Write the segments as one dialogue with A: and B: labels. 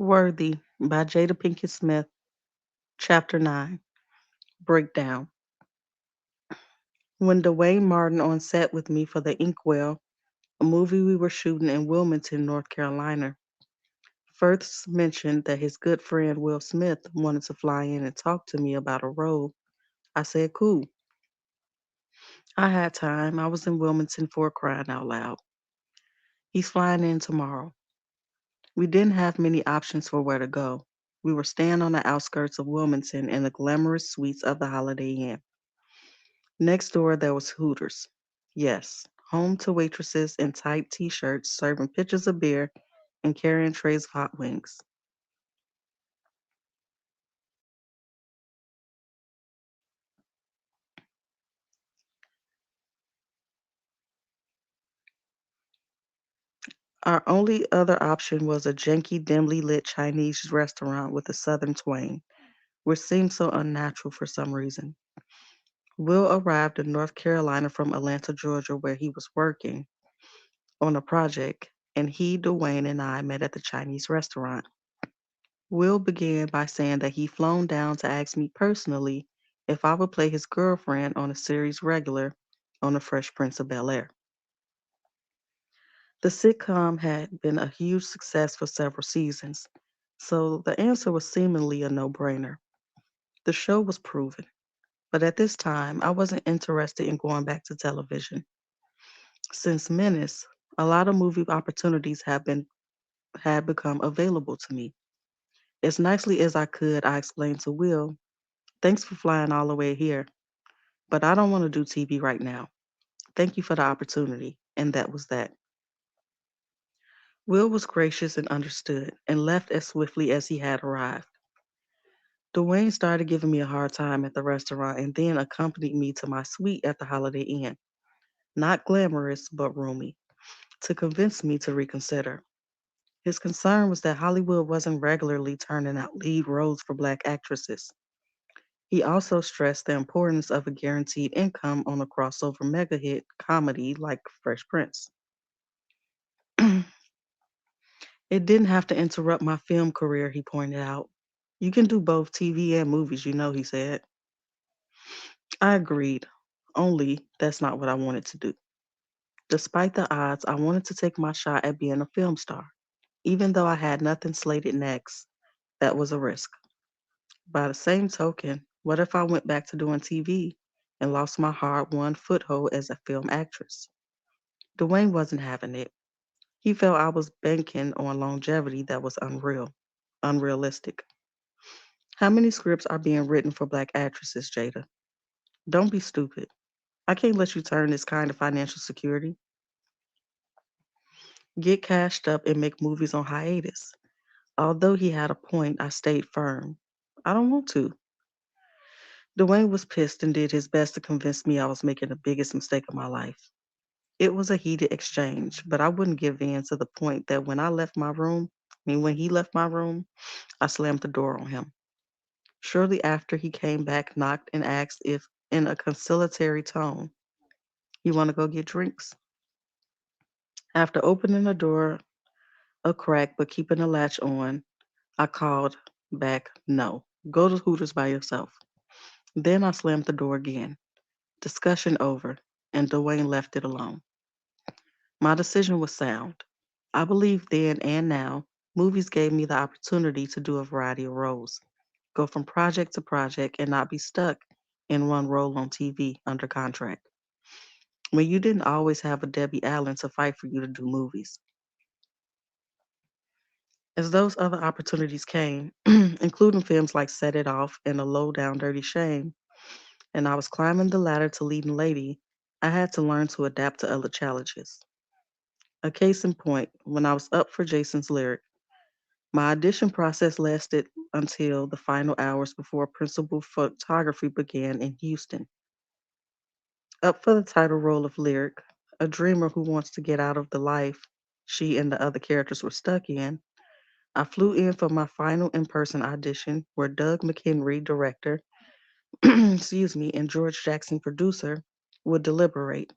A: Worthy by Jada Pinkett Smith, Chapter 9 Breakdown. When Dwayne Martin on set with me for The Inkwell, a movie we were shooting in Wilmington, North Carolina, first mentioned that his good friend Will Smith wanted to fly in and talk to me about a role, I said, cool. I had time. I was in Wilmington for crying out loud. He's flying in tomorrow. We didn't have many options for where to go. We were staying on the outskirts of Wilmington in the glamorous suites of the Holiday Inn. Next door, there was Hooters. Yes, home to waitresses in tight t shirts serving pitchers of beer and carrying trays of hot wings. Our only other option was a janky, dimly lit Chinese restaurant with a southern twang, which seemed so unnatural for some reason. Will arrived in North Carolina from Atlanta, Georgia, where he was working on a project, and he, Dwayne, and I met at the Chinese restaurant. Will began by saying that he'd flown down to ask me personally if I would play his girlfriend on a series regular on The Fresh Prince of Bel-Air. The sitcom had been a huge success for several seasons, so the answer was seemingly a no-brainer. The show was proven, but at this time, I wasn't interested in going back to television. Since Menace, a lot of movie opportunities had become available to me. As nicely as I could, I explained to Will, thanks for flying all the way here, but I don't want to do TV right now. Thank you for the opportunity. And that was that. Will was gracious and understood and left as swiftly as he had arrived. Dwayne started giving me a hard time at the restaurant and then accompanied me to my suite at the Holiday Inn. Not glamorous, but roomy, to convince me to reconsider. His concern was that Hollywood wasn't regularly turning out lead roles for Black actresses. He also stressed the importance of a guaranteed income on a crossover mega hit comedy like Fresh Prince. It didn't have to interrupt my film career, he pointed out. You can do both TV and movies, he said. I agreed, only that's not what I wanted to do. Despite the odds, I wanted to take my shot at being a film star. Even though I had nothing slated next, that was a risk. By the same token, what if I went back to doing TV and lost my hard won foothold as a film actress? Dwayne wasn't having it. He felt I was banking on longevity that was unrealistic. How many scripts are being written for Black actresses, Jada? Don't be stupid. I can't let you turn this kind of financial security. Get cashed up and make movies on hiatus. Although he had a point, I stayed firm. I don't want to. Dwayne was pissed and did his best to convince me I was making the biggest mistake of my life. It was a heated exchange, but I wouldn't give in to the point that when he left my room, I slammed the door on him. Shortly after, he came back, knocked, and asked if, in a conciliatory tone, you want to go get drinks? After opening the door a crack but keeping the latch on, I called back, no, go to Hooters by yourself. Then I slammed the door again. Discussion over, and Dwayne left it alone. My decision was sound. I believe then and now, movies gave me the opportunity to do a variety of roles, go from project to project, and not be stuck in one role on TV under contract. When you didn't always have a Debbie Allen to fight for you to do movies. As those other opportunities came, including films like Set It Off and A Low Down Dirty Shame, and I was climbing the ladder to leading lady, I had to learn to adapt to other challenges. A case in point, when I was up for Jason's Lyric, my audition process lasted until the final hours before principal photography began in Houston. Up for the title role of Lyric, a dreamer who wants to get out of the life she and the other characters were stuck in, I flew in for my final in-person audition where Doug McHenry, director, excuse me, and George Jackson, producer, would deliberate.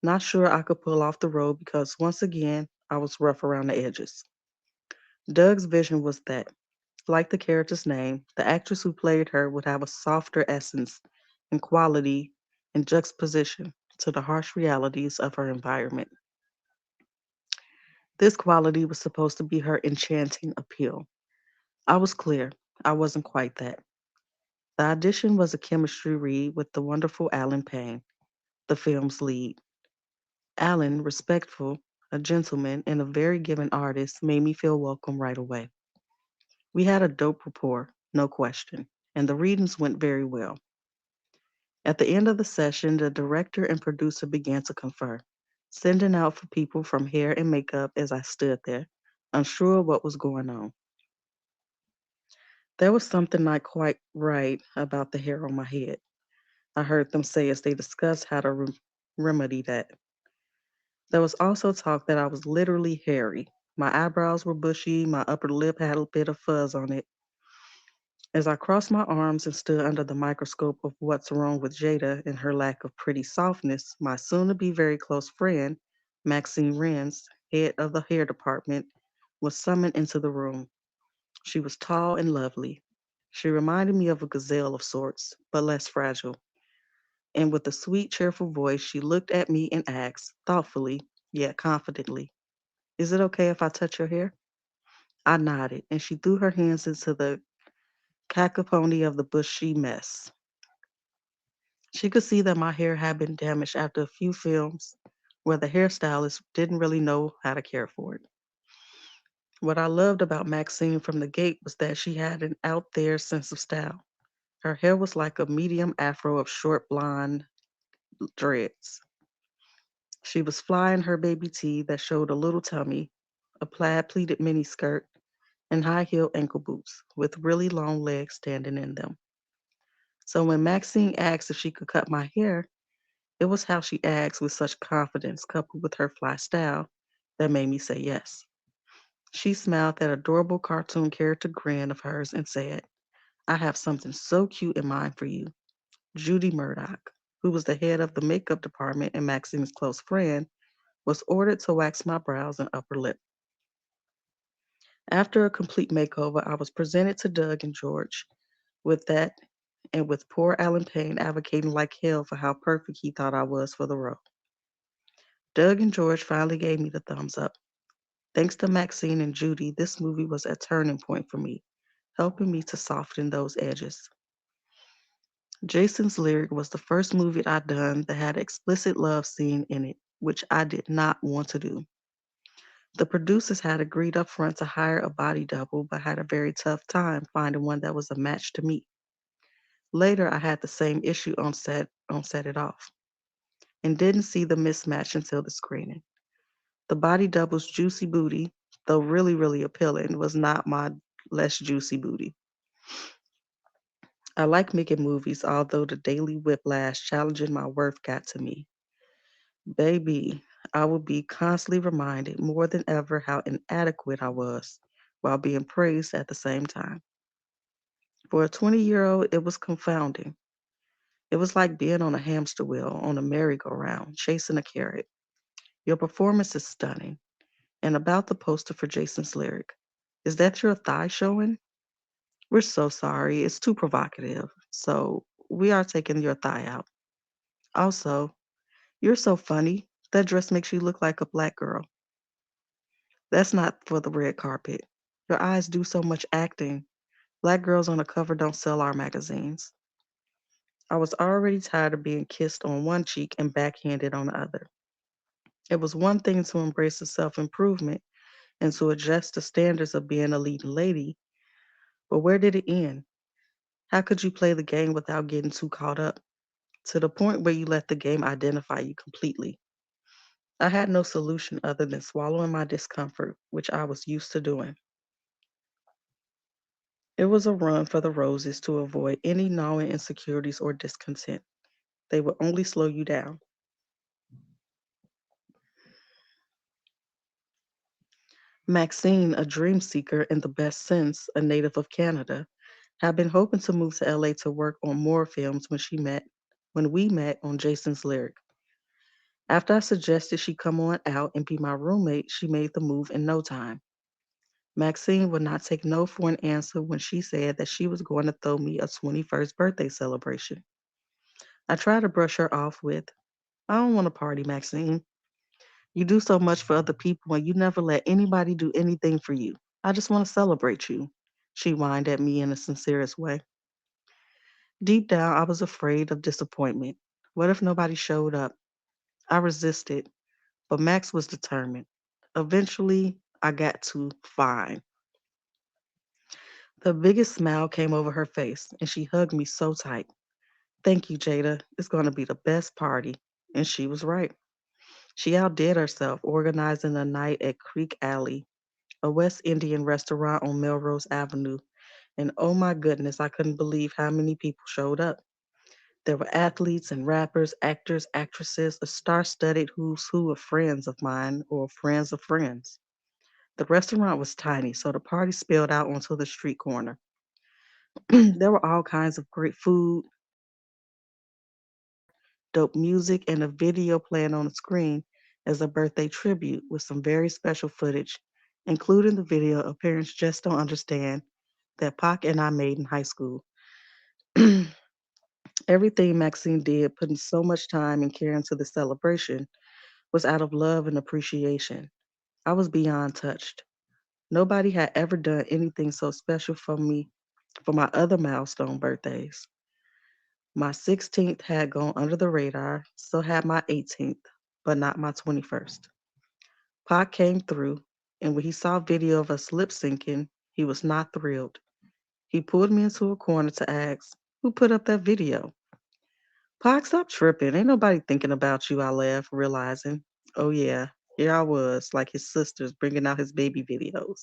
A: Not sure I could pull off the role because once again, I was rough around the edges. Doug's vision was that, like the character's name, the actress who played her would have a softer essence and quality in juxtaposition to the harsh realities of her environment. This quality was supposed to be her enchanting appeal. I was clear, I wasn't quite that. The audition was a chemistry read with the wonderful Alan Payne, the film's lead. Alan, respectful, a gentleman, and a very given artist, made me feel welcome right away. We had a dope rapport, no question, and the readings went very well. At the end of the session, the director and producer began to confer, sending out for people from hair and makeup as I stood there, unsure what was going on. There was something not quite right about the hair on my head, I heard them say as they discussed how to remedy that. There was also talk that I was literally hairy. My eyebrows were bushy, my upper lip had a bit of fuzz on it. As I crossed my arms and stood under the microscope of what's wrong with Jada and her lack of pretty softness, my soon to be very close friend, Maxine Renz, head of the hair department, was summoned into the room. She was tall and lovely. She reminded me of a gazelle of sorts, but less fragile. And with a sweet, cheerful voice, she looked at me and asked, thoughtfully, yet confidently, "Is it okay if I touch your hair?" I nodded, and she threw her hands into the cacophony of the bushy mess. She could see that my hair had been damaged after a few films where the hairstylist didn't really know how to care for it. What I loved about Maxine from the gate was that she had an out there sense of style. Her hair was like a medium afro of short blonde dreads. She was fly in her baby tee that showed a little tummy, a plaid pleated mini skirt, and high heeled ankle boots with really long legs standing in them. So when Maxine asked if she could cut my hair, it was how she asked with such confidence, coupled with her fly style, that made me say yes. She smiled that adorable cartoon character grin of hers and said, "I have something so cute in mind for you." Judy Murdoch, who was the head of the makeup department and Maxine's close friend, was ordered to wax my brows and upper lip. After a complete makeover, I was presented to Doug and George with that and with poor Alan Payne advocating like hell for how perfect he thought I was for the role. Doug and George finally gave me the thumbs up. Thanks to Maxine and Judy, this movie was a turning point for me, helping me to soften those edges. Jason's Lyric was the first movie I'd done that had an explicit love scene in it, which I did not want to do. The producers had agreed up front to hire a body double, but had a very tough time finding one that was a match to me. Later, I had the same issue on Set It Off, and didn't see the mismatch until the screening. The body double's juicy booty, though really, really appealing, was not my less juicy booty. I like making movies, although the daily whiplash challenging my worth got to me. Baby, I would be constantly reminded more than ever how inadequate I was while being praised at the same time. For a 20-year-old, it was confounding. It was like being on a hamster wheel on a merry-go-round, chasing a carrot. Your performance is stunning. And about the poster for Jason's Lyric, is that your thigh showing? We're so sorry. It's too provocative. So we are taking your thigh out. Also, you're so funny. That dress makes you look like a black girl. That's not for the red carpet. Your eyes do so much acting. Black girls on the cover don't sell our magazines. I was already tired of being kissed on one cheek and backhanded on the other. It was one thing to embrace the self improvement and to adjust the standards of being a leading lady, but where did it end? How could you play the game without getting too caught up? To the point where you let the game identify you completely. I had no solution other than swallowing my discomfort, which I was used to doing. It was a run for the roses to avoid any gnawing insecurities or discontent. They would only slow you down. Maxine, a dream seeker in the best sense, a native of Canada, had been hoping to move to LA to work on more films when we met on Jason's Lyric. After I suggested she come on out and be my roommate, she made the move in no time. Maxine would not take no for an answer when she said that she was going to throw me a 21st birthday celebration. I tried to brush her off with, I don't want to party, Maxine. You do so much for other people and you never let anybody do anything for you. I just want to celebrate you. She whined at me in the sincerest way. Deep down, I was afraid of disappointment. What if nobody showed up? I resisted, but Max was determined. Eventually, I got to fine. The biggest smile came over her face, and she hugged me so tight. Thank you, Jada. It's going to be the best party. And she was right. She outdid herself, organizing a night at Creek Alley, a West Indian restaurant on Melrose Avenue. And oh my goodness, I couldn't believe how many people showed up. There were athletes and rappers, actors, actresses, a star studded who's who of friends of mine or friends of friends. The restaurant was tiny, so the party spilled out onto the street corner. There were all kinds of great food, dope music, and a video playing on the screen as a birthday tribute with some very special footage, including the video of Parents Just Don't Understand that Pac and I made in high school. Everything Maxine did, putting so much time and care into the celebration, was out of love and appreciation. I was beyond touched. Nobody had ever done anything so special for me for my other milestone birthdays. My 16th had gone under the radar, so had my 18th, but not my 21st. Pac came through, and when he saw video of us lip syncing, he was not thrilled. He pulled me into a corner to ask, who put up that video? Pac, stop tripping. Ain't nobody thinking about you, I laughed, realizing, oh yeah, here I was, like his sisters, bringing out his baby videos.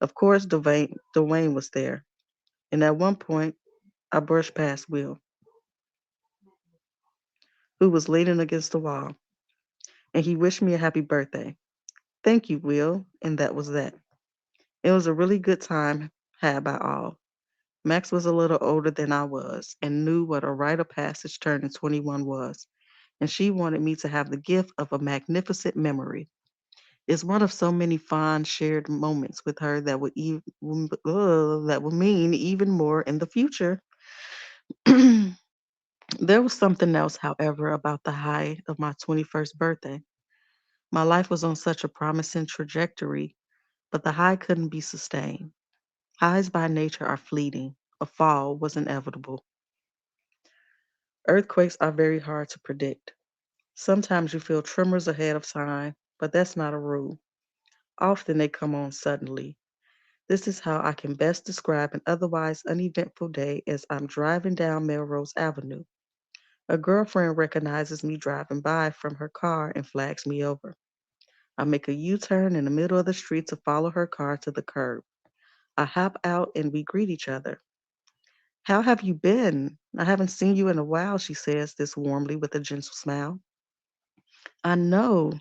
A: Of course, Dwayne was there, and at one point, I brushed past Will, who was leaning against the wall, and he wished me a happy birthday. Thank you, Will, and that was that. It was a really good time had by all. Max was a little older than I was and knew what a rite of passage turning 21 was, and she wanted me to have the gift of a magnificent memory. It's one of so many fond shared moments with her that that would mean even more in the future. There was something else, however, about the high of my 21st birthday. My life was on such a promising trajectory, but the high couldn't be sustained. Highs by nature are fleeting. A fall was inevitable. Earthquakes are very hard to predict. Sometimes you feel tremors ahead of time, but that's not a rule. Often they come on suddenly. This is how I can best describe an otherwise uneventful day as I'm driving down Melrose Avenue. A girlfriend recognizes me driving by from her car and flags me over. I make a U turn in the middle of the street to follow her car to the curb. I hop out and we greet each other. How have you been? I haven't seen you in a while, she says this warmly with a gentle smile. I know,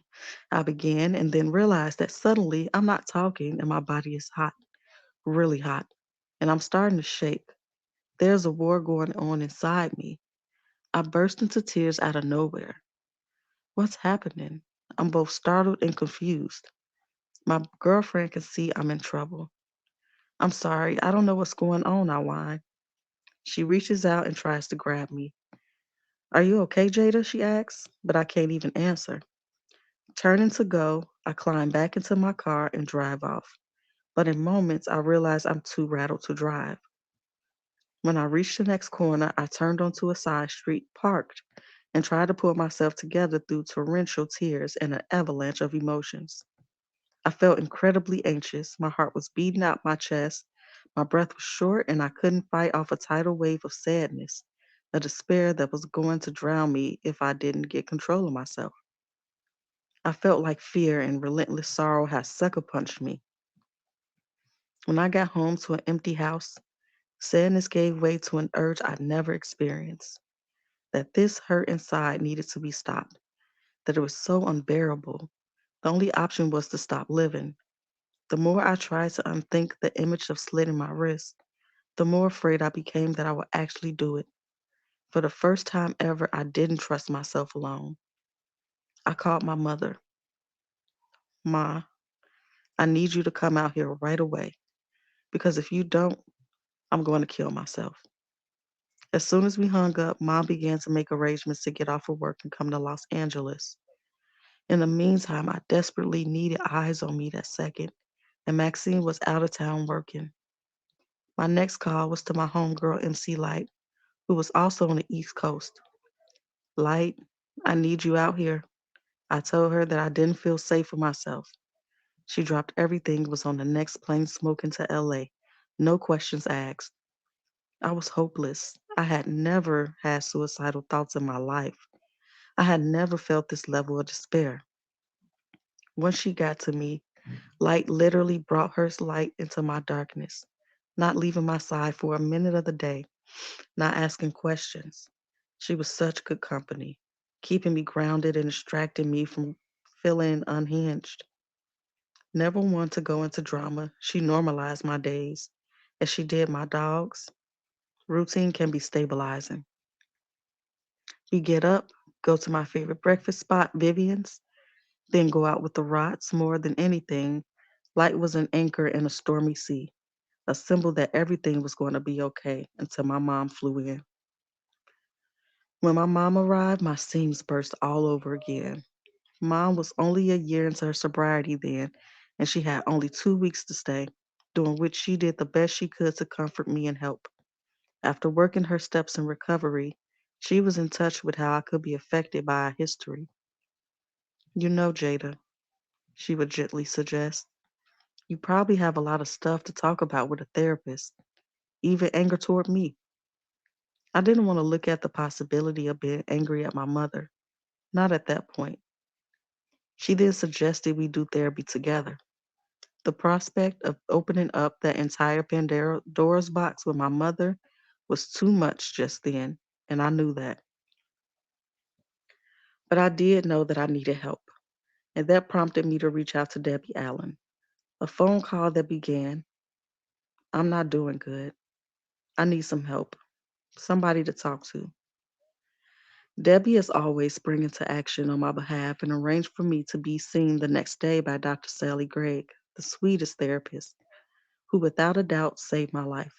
A: I began and then realized that suddenly I'm not talking and my body is hot, really hot, and I'm starting to shake. There's a war going on inside me. I burst into tears out of nowhere. What's happening? I'm both startled and confused. My girlfriend can see I'm in trouble. I'm sorry, I don't know what's going on, I whine. She reaches out and tries to grab me. Are you okay, Jada? She asks, but I can't even answer. Turning to go, I climb back into my car and drive off. But in moments, I realize I'm too rattled to drive. When I reached the next corner, I turned onto a side street, parked, and tried to pull myself together through torrential tears and an avalanche of emotions. I felt incredibly anxious. My heart was beating out my chest. My breath was short, and I couldn't fight off a tidal wave of sadness, a despair that was going to drown me if I didn't get control of myself. I felt like fear and relentless sorrow had sucker punched me. When I got home to an empty house, sadness gave way to an urge I'd never experienced. That this hurt inside needed to be stopped, that it was so unbearable. The only option was to stop living. The more I tried to unthink the image of slit in my wrist, the more afraid I became that I would actually do it. For the first time ever, I didn't trust myself alone. I called my mother. Ma, I need you to come out here right away because if you don't, I'm going to kill myself. As soon as we hung up, Mom began to make arrangements to get off of work and come to Los Angeles. In the meantime, I desperately needed eyes on me that second, and Maxine was out of town working. My next call was to my homegirl, MC Light, who was also on the East Coast. Light, I need you out here. I told her that I didn't feel safe with myself. She dropped everything, was on the next plane smoking to LA. No questions asked. I was hopeless. I had never had suicidal thoughts in my life. I had never felt this level of despair. Once she got to me, Light literally brought her light into my darkness, not leaving my side for a minute of the day, not asking questions. She was such good company, keeping me grounded and distracting me from feeling unhinged. Never one to go into drama, she normalized my days, as she did my dogs. Routine can be stabilizing. We get up, go to my favorite breakfast spot, Vivian's, then go out with the Rots. More than anything, Light was an anchor in a stormy sea, a symbol that everything was going to be okay until my mom flew in. When my mom arrived, my seams burst all over again. Mom was only a year into her sobriety then, and she had only 2 weeks to stay, during which she did the best she could to comfort me and help. After working her steps in recovery, she was in touch with how I could be affected by our history. You know, Jada, she would gently suggest, you probably have a lot of stuff to talk about with a therapist, even anger toward me. I didn't want to look at the possibility of being angry at my mother, not at that point. She then suggested we do therapy together. The prospect of opening up that entire Pandora's box with my mother was too much just then, and I knew that. But I did know that I needed help, and that prompted me to reach out to Debbie Allen. A phone call that began, I'm not doing good. I need some help, somebody to talk to. Debbie has always sprung into action on my behalf and arranged for me to be seen the next day by Dr. Sally Gregg, the sweetest therapist, who without a doubt saved my life.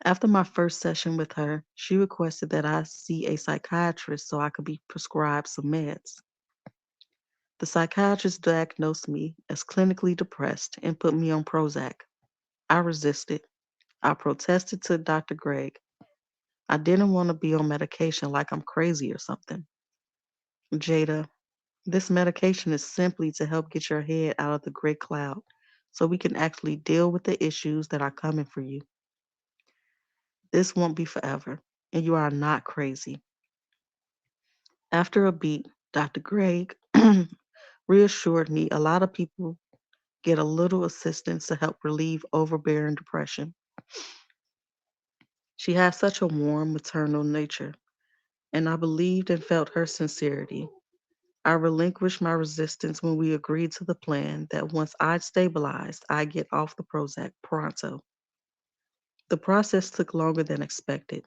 A: After my first session with her, she requested that I see a psychiatrist so I could be prescribed some meds. The psychiatrist diagnosed me as clinically depressed and put me on Prozac. I resisted. I protested to Dr. Gregg. I didn't want to be on medication like I'm crazy or something. Jada, this medication is simply to help get your head out of the gray cloud so we can actually deal with the issues that are coming for you. This won't be forever, and you are not crazy. After a beat, Dr. Gregg reassured me a lot of people get a little assistance to help relieve overbearing depression. She has such a warm maternal nature, and I believed and felt her sincerity. I relinquished my resistance when we agreed to the plan that once I'd stabilized, I'd get off the Prozac pronto. The process took longer than expected.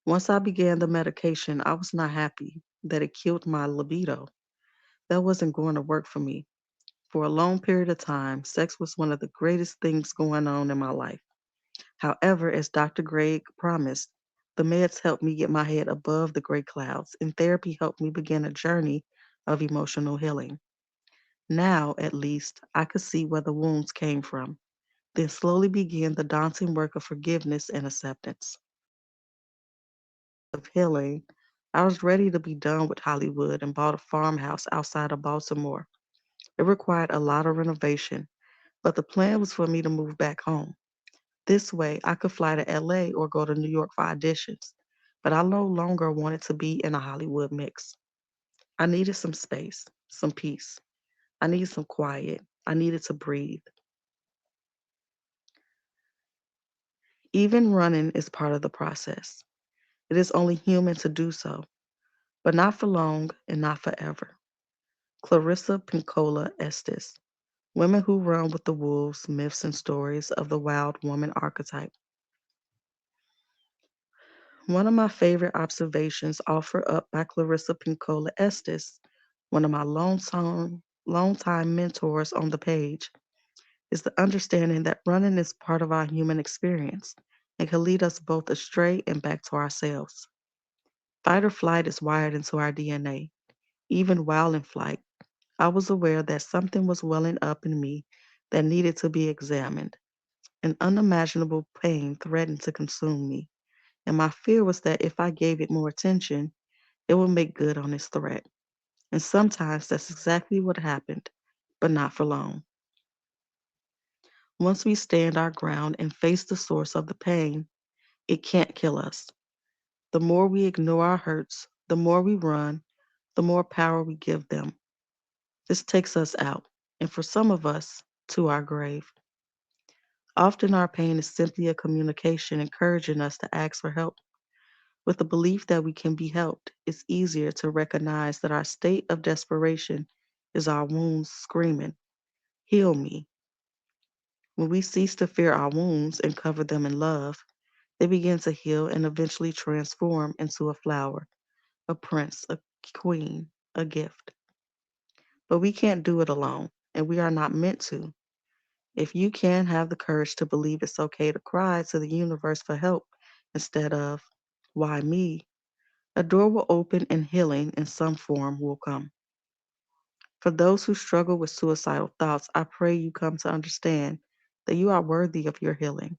A: Once I began the medication, I was not happy that it killed my libido. That wasn't going to work for me. For a long period of time, sex was one of the greatest things going on in my life. However, as Dr. Gregg promised, the meds helped me get my head above the gray clouds, and therapy helped me begin a journey of emotional healing. Now, at least, I could see where the wounds came from, then slowly began the daunting work of forgiveness and acceptance. Of healing, I was ready to be done with Hollywood and bought a farmhouse outside of Baltimore. It required a lot of renovation, but the plan was for me to move back home. This way, I could fly to LA or go to New York for auditions, but I no longer wanted to be in a Hollywood mix. I needed some space, some peace. I needed some quiet. I needed to breathe. Even running is part of the process. It is only human to do so, but not for long and not forever. Clarissa Pinkola Estes, Women Who Run with the Wolves, Myths and Stories of the Wild Woman Archetype. One of my favorite observations offered up by Clarissa Pinkola Estes, one of my longtime mentors on the page, is the understanding that running is part of our human experience and can lead us both astray and back to ourselves. Fight or flight is wired into our DNA. Even while in flight, I was aware that something was welling up in me that needed to be examined. An unimaginable pain threatened to consume me, and my fear was that if I gave it more attention, it would make good on its threat. And sometimes that's exactly what happened, but not for long. Once we stand our ground and face the source of the pain, it can't kill us. The more we ignore our hurts, the more we run, the more power we give them. This takes us out, and for some of us, to our grave. Often our pain is simply a communication encouraging us to ask for help. With the belief that we can be helped, it's easier to recognize that our state of desperation is our wounds screaming, "Heal me." When we cease to fear our wounds and cover them in love, they begin to heal and eventually transform into a flower, a prince, a queen, a gift. But we can't do it alone, and we are not meant to. If you can have the courage to believe it's okay to cry to the universe for help instead of, "Why me?" a door will open and healing in some form will come. For those who struggle with suicidal thoughts, I pray you come to understand that you are worthy of your healing.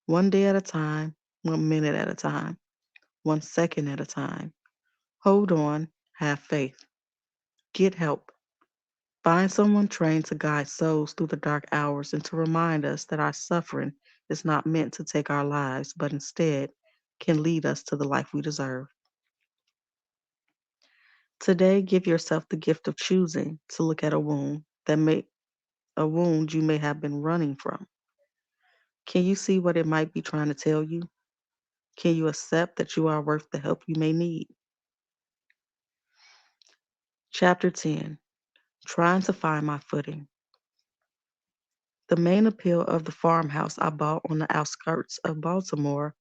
A: One day at a time, 1 minute at a time, 1 second at a time. Hold on, have faith, get help. Find someone trained to guide souls through the dark hours and to remind us that our suffering is not meant to take our lives, but instead can lead us to the life we deserve. Today, give yourself the gift of choosing to look at a wound you may have been running from. Can you see what it might be trying to tell you? Can you accept that you are worth the help you may need? Chapter 10: Trying to Find My Footing. The main appeal of the farmhouse I bought on the outskirts of Baltimore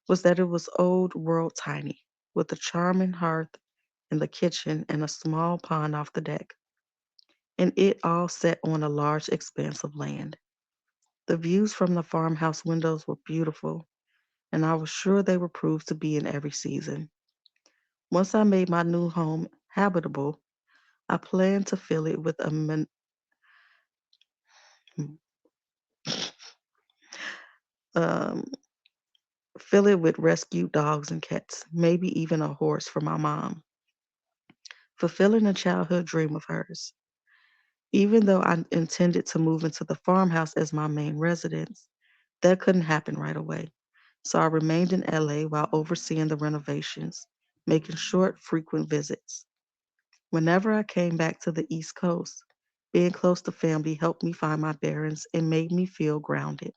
A: was that it was old world tiny, with a charming hearth in the kitchen and a small pond off the deck, and it all set on a large expanse of land. The views from the farmhouse windows were beautiful, and I was sure they would prove to be in every season. Once I made my new home habitable, I planned to um, fill it with rescued dogs and cats, maybe even a horse for my mom, fulfilling a childhood dream of hers. Even though I intended to move into the farmhouse as my main residence, that couldn't happen right away. So I remained in LA while overseeing the renovations, making short, frequent visits. Whenever I came back to the East Coast, being close to family helped me find my bearings and made me feel grounded.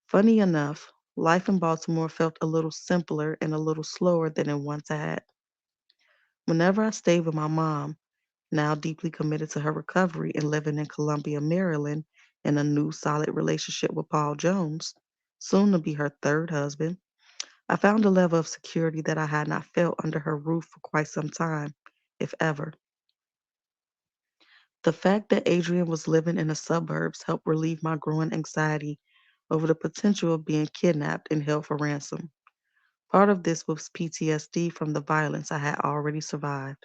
A: Funny enough, life in Baltimore felt a little simpler and a little slower than it once had. Whenever I stayed with my mom, now deeply committed to her recovery and living in Columbia, Maryland, in a new solid relationship with Paul Jones, soon to be her third husband, I found a level of security that I had not felt under her roof for quite some time, if ever. The fact that Adrian was living in the suburbs helped relieve my growing anxiety over the potential of being kidnapped and held for ransom. Part of this was PTSD from the violence I had already survived.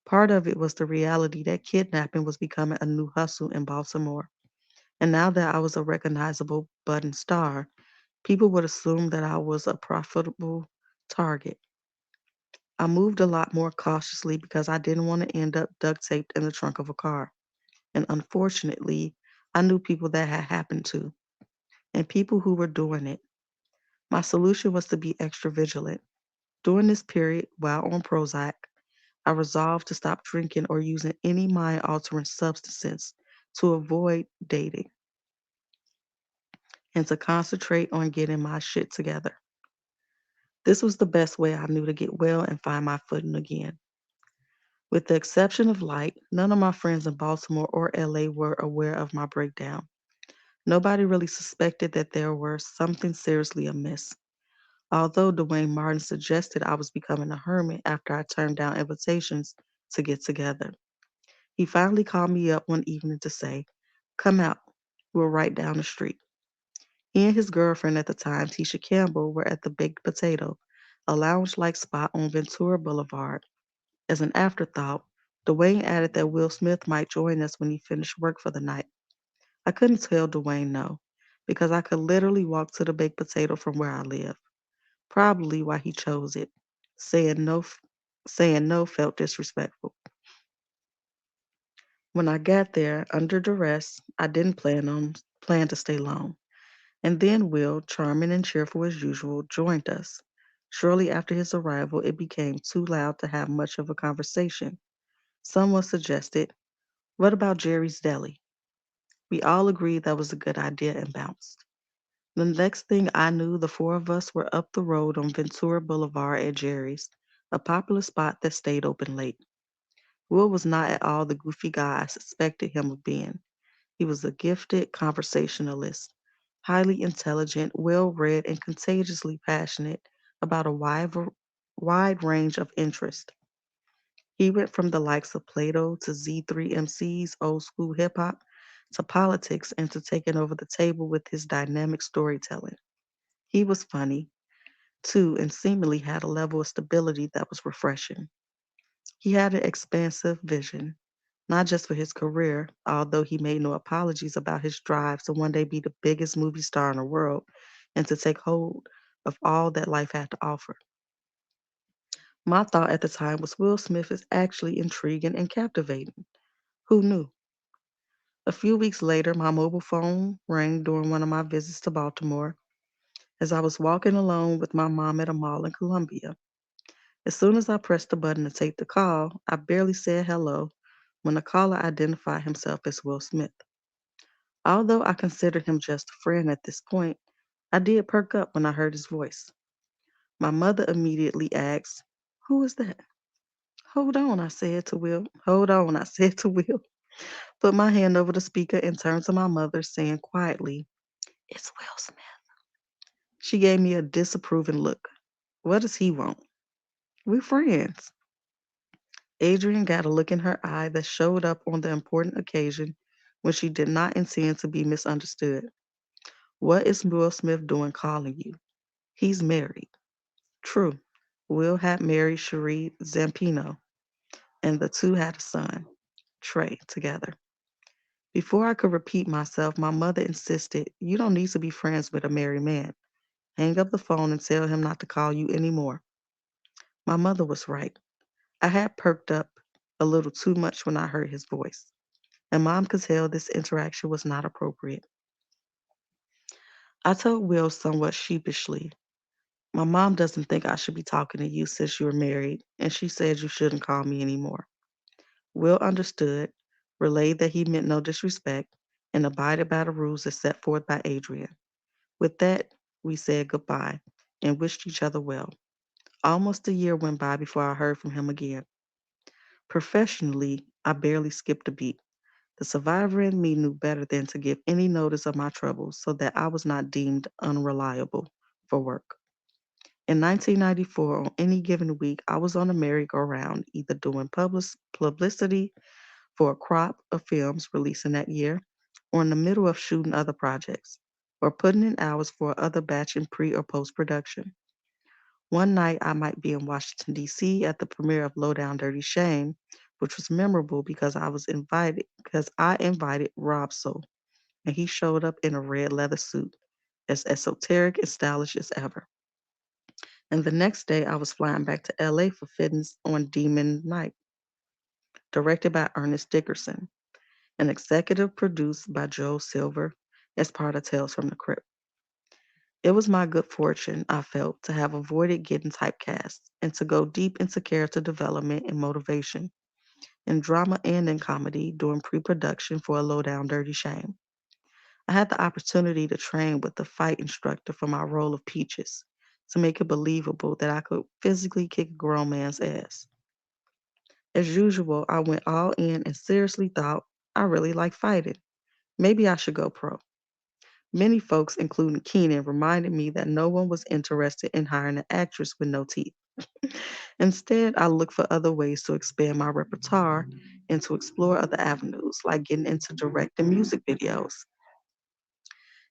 A: Part of it was the reality that kidnapping was becoming a new hustle in Baltimore. And now that I was a recognizable budding star, people would assume that I was a profitable target. I moved a lot more cautiously because I didn't want to end up duct taped in the trunk of a car. And unfortunately, I knew people that had happened to, and people who were doing it. My solution was to be extra vigilant. During this period, while on Prozac, I resolved to stop drinking or using any mind altering substances to avoid dating and to concentrate on getting my shit together. This was the best way I knew to get well and find my footing again. With the exception of Light, none of my friends in Baltimore or LA were aware of my breakdown. Nobody really suspected that there were something seriously amiss, although Dwayne Martin suggested I was becoming a hermit after I turned down invitations to get together. He finally called me up one evening to say, "Come out. We're right down the street." He and his girlfriend at the time, Tisha Campbell, were at the Baked Potato, a lounge like spot on Ventura Boulevard. As an afterthought, Dwayne added that Will Smith might join us when he finished work for the night. I couldn't tell Dwayne no, because I could literally walk to the Baked Potato from where I live. Probably why he chose it. Saying no, saying no felt disrespectful. When I got there under duress, I didn't plan to stay long. And then Will, charming and cheerful as usual, joined us. Shortly after his arrival, it became too loud to have much of a conversation. Someone suggested, "What about Jerry's Deli?" We all agreed that was a good idea and bounced. The next thing I knew, the four of us were up the road on Ventura Boulevard at Jerry's, a popular spot that stayed open late. Will was not at all the goofy guy I suspected him of being. He was a gifted conversationalist, highly intelligent, well read, and contagiously passionate about a wide range of interest. He went from the likes of Plato to Z3 MCs, old school hip hop, to politics, and to taking over the table with his dynamic storytelling. He was funny, too, and seemingly had a level of stability that was refreshing. He had an expansive vision, not just for his career, although he made no apologies about his drive to one day be the biggest movie star in the world and to take hold of all that life had to offer. My thought at the time was Will Smith is actually intriguing and captivating. Who knew? A few weeks later, my mobile phone rang during one of my visits to Baltimore as I was walking alone with my mom at a mall in Columbia. As soon as I pressed the button to take the call, I barely said hello when the caller identified himself as Will Smith. Although I considered him just a friend at this point, I did perk up when I heard his voice. My mother immediately asked, "Who is that?" "Hold on," I said to Will. "Hold on," I said to Will. Put my hand over the speaker and turned to my mother, saying quietly, "It's Will Smith." She gave me a disapproving look. What does he want? We're friends. Adrian got a look in her eye that showed up on the important occasion when she did not intend to be misunderstood. What is Will Smith doing calling you? He's married. True. Will had married Cherie Zampino, and the two had a son, Trey, together. Before I could repeat myself, my mother insisted, "You don't need to be friends with a married man. Hang up the phone and tell him not to call you anymore." My mother was right. I had perked up a little too much when I heard his voice, and Mom could tell this interaction was not appropriate. I told Will somewhat sheepishly, "My mom doesn't think I should be talking to you since you're married, and she said you shouldn't call me anymore." Will understood, relayed that he meant no disrespect, and abided by the rules as set forth by Adrian. With that, we said goodbye and wished each other well. Almost a year went by before I heard from him again. Professionally, I barely skipped a beat. The survivor in me knew better than to give any notice of my troubles so that I was not deemed unreliable for work. In 1994, on any given week, I was on a merry-go-round, either doing publicity for a crop of films releasing that year, or in the middle of shooting other projects, or putting in hours for other batch in pre or post production. One night I might be in Washington, D.C. at the premiere of Low Down Dirty Shame, which was memorable because I invited Rob Soul, and he showed up in a red leather suit, as esoteric and stylish as ever. And the next day I was flying back to LA for fitness on Demon Night, directed by Ernest Dickerson, and executive produced by Joe Silver as part of Tales from the Crypt. It was my good fortune, I felt, to have avoided getting typecast and to go deep into character development and motivation, in drama and in comedy during pre-production for A Low Down Dirty Shame. I had the opportunity to train with the fight instructor for my role of Peaches to make it believable that I could physically kick a grown man's ass. As usual, I went all in and seriously thought I really like fighting. Maybe I should go pro. Many folks, including Keenan, reminded me that no one was interested in hiring an actress with no teeth. Instead, I looked for other ways to expand my repertoire and to explore other avenues, like getting into directing music videos.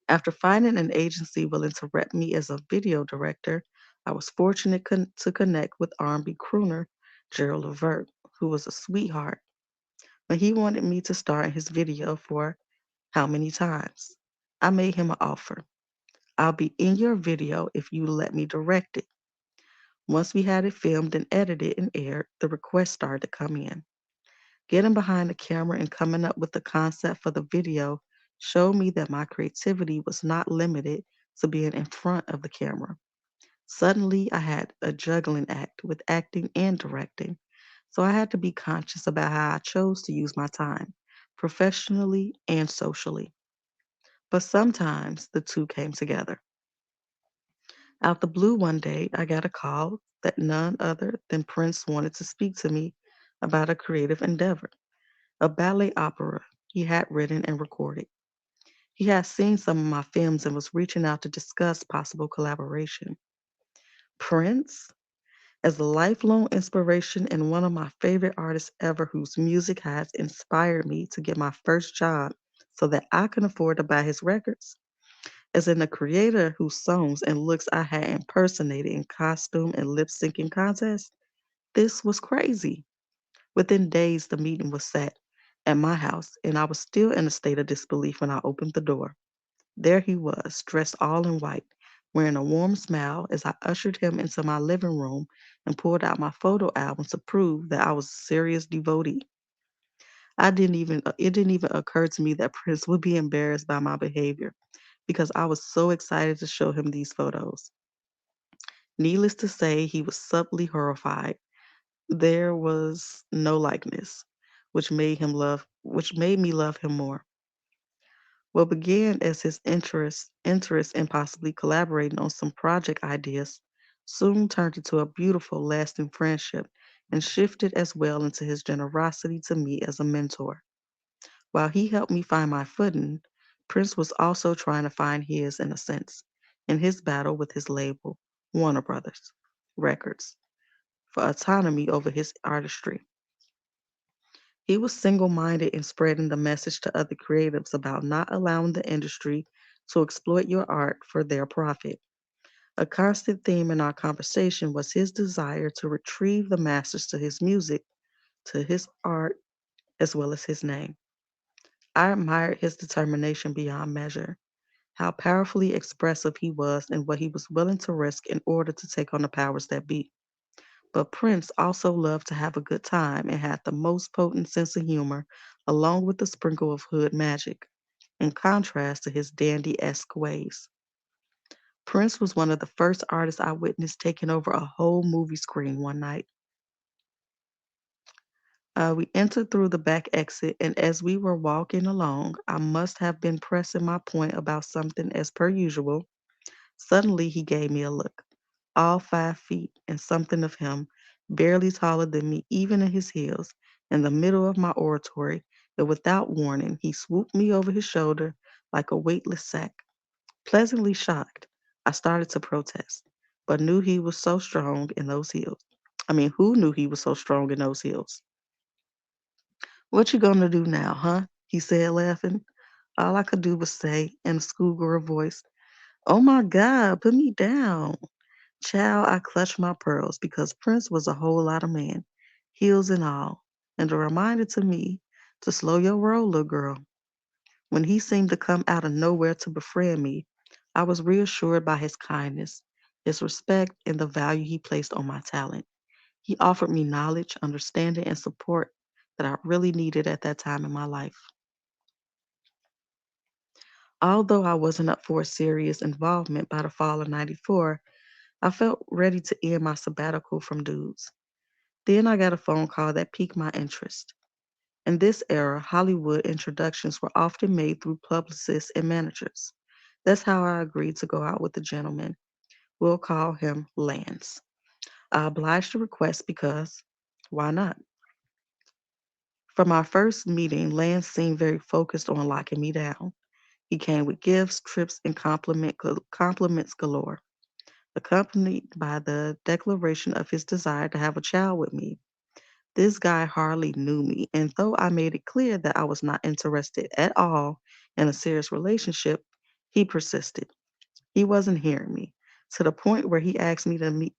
A: After finding an agency willing to rep me as a video director, I was fortunate to connect with R&B crooner Gerald Levert, who was a sweetheart. When he wanted me to star in his video for How Many Times, I made him an offer. I'll be in your video if you let me direct it. Once we had it filmed and edited and aired, the requests started to come in. Getting behind the camera and coming up with the concept for the video showed me that my creativity was not limited to being in front of the camera. Suddenly, I had a juggling act with acting and directing, so I had to be conscious about how I chose to use my time, professionally and socially. But sometimes the two came together. Out the blue one day, I got a call that none other than Prince wanted to speak to me about a creative endeavor, a ballet opera he had written and recorded. He had seen some of my films and was reaching out to discuss possible collaboration. Prince, as a lifelong inspiration and one of my favorite artists ever whose music has inspired me to get my first job so that I can afford to buy his records. As in a creator whose songs and looks I had impersonated in costume and lip syncing contests, this was crazy. Within days, the meeting was set at my house, and I was still in a state of disbelief when I opened the door. There he was, dressed all in white, wearing a warm smile as I ushered him into my living room and pulled out my photo album to prove that I was a serious devotee. It didn't even occur to me that Prince would be embarrassed by my behavior because I was so excited to show him these photos. Needless to say, he was subtly horrified. There was no likeness, which made me love him more. What began as his interest in possibly collaborating on some project ideas soon turned into a beautiful, lasting friendship and shifted as well into his generosity to me as a mentor. While he helped me find my footing, Prince was also trying to find his in a sense, in his battle with his label, Warner Brothers Records, for autonomy over his artistry. He was single minded in spreading the message to other creatives about not allowing the industry to exploit your art for their profit. A constant theme in our conversation was his desire to retrieve the masters to his music, to his art, as well as his name. I admired his determination beyond measure, how powerfully expressive he was, and what he was willing to risk in order to take on the powers that be. But Prince also loved to have a good time and had the most potent sense of humor, along with a sprinkle of hood magic, in contrast to his dandy-esque ways. Prince was one of the first artists I witnessed taking over a whole movie screen one night. We entered through the back exit, and as we were walking along, I must have been pressing my point about something as per usual. Suddenly, he gave me a look, all 5 feet, and something of him, barely taller than me, even in his heels, in the middle of my oratory, and without warning, he swooped me over his shoulder like a weightless sack. Pleasantly shocked, I started to protest, but knew he was so strong in those heels. I mean, who knew he was so strong in those heels? "What you gonna do now, huh?" he said, laughing. All I could do was say, in a schoolgirl voice, "Oh my God, put me down." Child, I clutched my pearls because Prince was a whole lot of man, heels and all, and a reminder to me to slow your roll, little girl. When he seemed to come out of nowhere to befriend me, I was reassured by his kindness, his respect, and the value he placed on my talent. He offered me knowledge, understanding, and support that I really needed at that time in my life. Although I wasn't up for a serious involvement by the fall of '94, I felt ready to end my sabbatical from dudes. Then I got a phone call that piqued my interest. In this era, Hollywood introductions were often made through publicists and managers. That's how I agreed to go out with the gentleman. We'll call him Lance. I obliged the request because why not? From our first meeting, Lance seemed very focused on locking me down. He came with gifts, trips, and compliments galore. accompanied by the declaration of his desire to have a child with me. This guy hardly knew me, and though I made it clear that I was not interested at all in a serious relationship, he persisted. He wasn't hearing me, to the point where he asked me to meet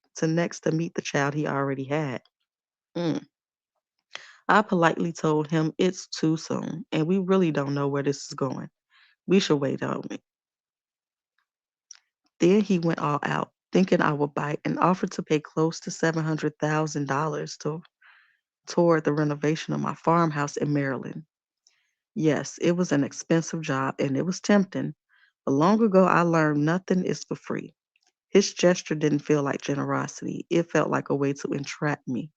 A: the child he already had. Mm. I politely told him it's too soon, and we really don't know where this is going. We should wait on it. Then he went all out, thinking I would bite, and offered to pay close to $700,000 toward the renovation of my farmhouse in Maryland. Yes, it was an expensive job and it was tempting, but long ago I learned nothing is for free. His gesture didn't feel like generosity, it felt like a way to entrap me.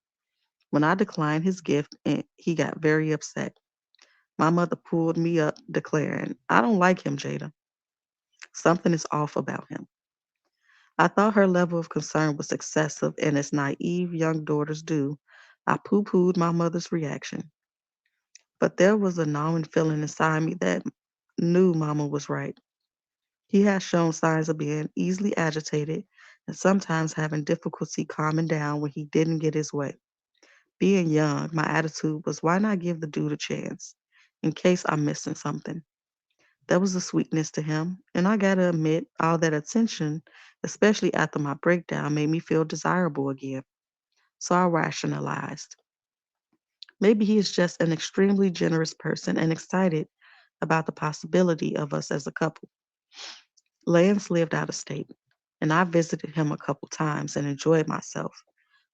A: When I declined his gift, and he got very upset. My mother pulled me up, declaring, I don't like him, Jada. Something is off about him. I thought her level of concern was excessive, and as naive young daughters do, I poo pooed my mother's reaction. But there was a gnawing feeling inside me that knew Mama was right. He had shown signs of being easily agitated and sometimes having difficulty calming down when he didn't get his way. Being young, my attitude was why not give the dude a chance in case I'm missing something. There was a sweetness to him, and I gotta admit, all that attention, especially after my breakdown, made me feel desirable again. So I rationalized. Maybe he is just an extremely generous person and excited about the possibility of us as a couple. Lance lived out of state, and I visited him a couple times and enjoyed myself.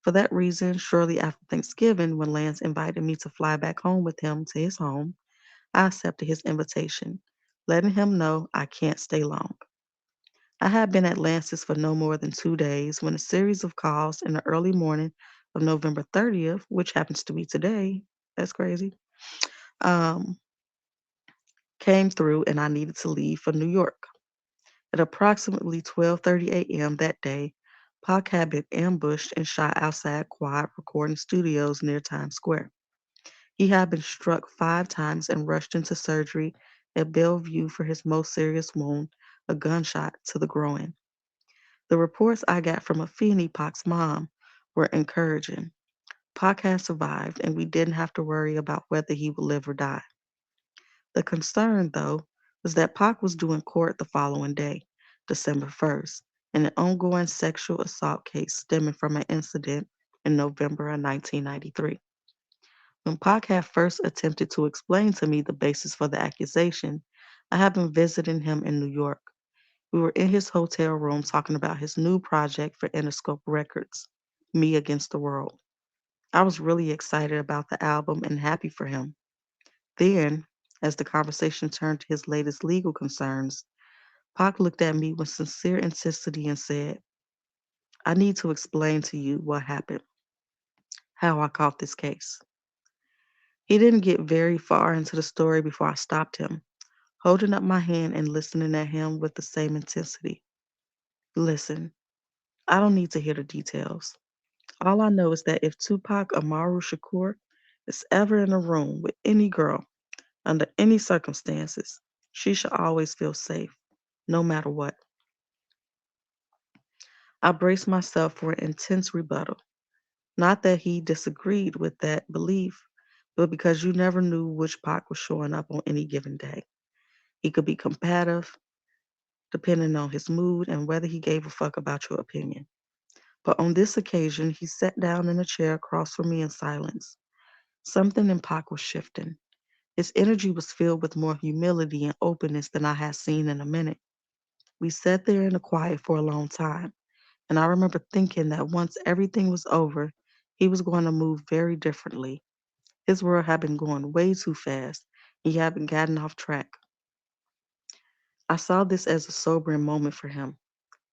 A: For that reason, shortly after Thanksgiving, when Lance invited me to fly back home with him to his home, I accepted his invitation, letting him know I can't stay long. I had been at Lance's for no more than 2 days when a series of calls in the early morning of November 30th, which happens to be today, that's crazy, um, came through and I needed to leave for New York. At approximately 12:30 a.m. that day, Pac had been ambushed and shot outside Quad Recording Studios near Times Square. He had been struck 5 times and rushed into surgery at Bellevue for his most serious wound, a gunshot to the groin. The reports I got from Afeni, Pac's mom, were encouraging. Pac had survived, and we didn't have to worry about whether he would live or die. The concern, though, was that Pac was due in court the following day, December 1st, in an ongoing sexual assault case stemming from an incident in November of 1993. When Pac had first attempted to explain to me the basis for the accusation, I had been visiting him in New York. We were in his hotel room talking about his new project for Interscope Records, Me Against the World. I was really excited about the album and happy for him. Then, as the conversation turned to his latest legal concerns, Pac looked at me with sincere intensity and said, I need to explain to you what happened, how I caught this case. He didn't get very far into the story before I stopped him, holding up my hand and listening at him with the same intensity. Listen, I don't need to hear the details. All I know is that if Tupac Amaru Shakur is ever in a room with any girl, under any circumstances, she should always feel safe, no matter what. I braced myself for an intense rebuttal. Not that he disagreed with that belief, but because you never knew which Pac was showing up on any given day. He could be combative, depending on his mood and whether he gave a fuck about your opinion. But on this occasion, he sat down in a chair across from me in silence. Something in Pac was shifting. His energy was filled with more humility and openness than I had seen in a minute. We sat there in the quiet for a long time, and I remember thinking that once everything was over, he was going to move very differently. His world had been going way too fast. He had been gotten off track. I saw this as a sobering moment for him.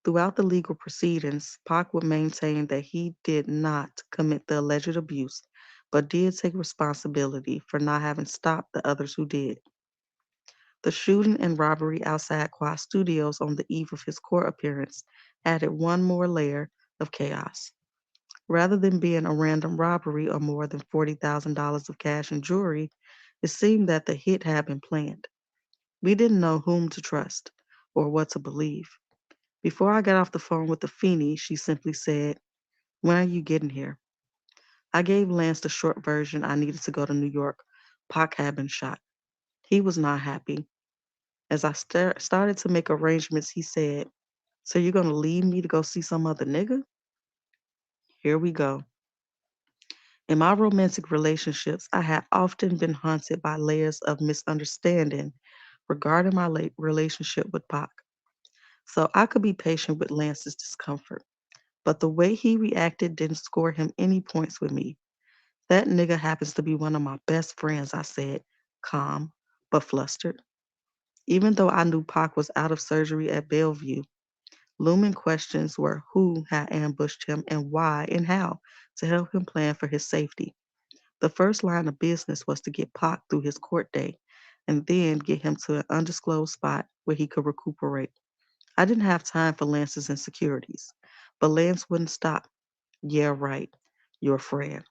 A: Throughout the legal proceedings, Pac would maintain that he did not commit the alleged abuse, but did take responsibility for not having stopped the others who did. The shooting and robbery outside Quad Studios on the eve of his court appearance added one more layer of chaos. Rather than being a random robbery or more than $40,000 of cash and jewelry, it seemed that the hit had been planned. We didn't know whom to trust or what to believe. Before I got off the phone with the Feeny, she simply said, "When are you getting here?" I gave Lance the short version. I needed to go to New York. Pac had been shot. He was not happy. As I started to make arrangements, he said, "So you're going to leave me to go see some other nigga?" Here we go. In my romantic relationships, I had often been haunted by layers of misunderstanding regarding my late relationship with Pac. So I could be patient with Lance's discomfort, but the way he reacted didn't score him any points with me. "That nigga happens to be one of my best friends," I said, calm but flustered. Even though I knew Pac was out of surgery at Bellevue, looming questions were who had ambushed him and why and how to help him plan for his safety. The first line of business was to get Pac through his court day and then get him to an undisclosed spot where he could recuperate. I didn't have time for Lance's insecurities, but Lance wouldn't stop. "Yeah, right. Your friend."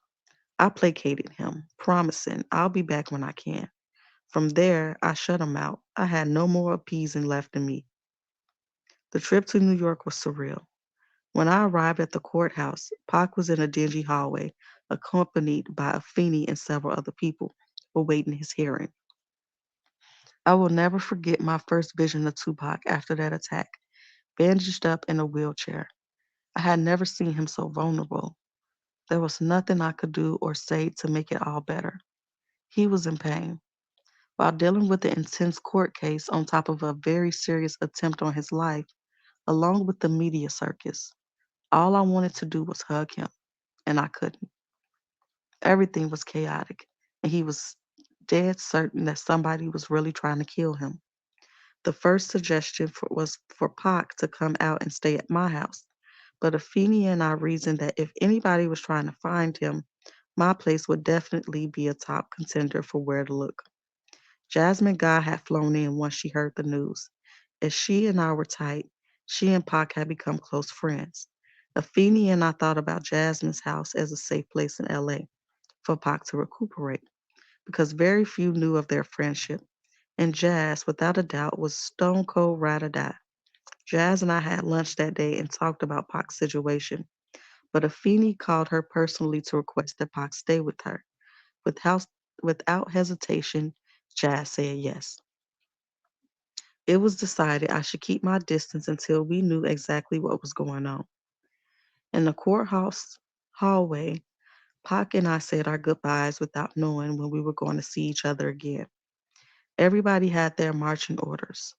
A: I placated him, promising I'll be back when I can. From there, I shut him out. I had no more appeasing left in me. The trip to New York was surreal. When I arrived at the courthouse, Pac was in a dingy hallway, accompanied by a Feeney and several other people awaiting his hearing. I will never forget my first vision of Tupac after that attack, bandaged up in a wheelchair. I had never seen him so vulnerable. There was nothing I could do or say to make it all better. He was in pain. While dealing with the intense court case on top of a very serious attempt on his life, along with the media circus, all I wanted to do was hug him, and I couldn't. Everything was chaotic, and he was dead certain that somebody was really trying to kill him. The first suggestion was for Pac to come out and stay at my house, but Afeni and I reasoned that if anybody was trying to find him, my place would definitely be a top contender for where to look. Jasmine Guy had flown in once she heard the news. As she and I were tight, she and Pac had become close friends. Afeni and I thought about Jasmine's house as a safe place in LA for Pac to recuperate, because very few knew of their friendship. And Jazz, without a doubt, was stone cold ride or die. Jazz and I had lunch that day and talked about Pac's situation, but Afeni called her personally to request that Pac stay with her. Without, without hesitation, Jazz said yes. It was decided I should keep my distance until we knew exactly what was going on. In the courthouse hallway, Pac and I said our goodbyes without knowing when we were going to see each other again. Everybody had their marching orders.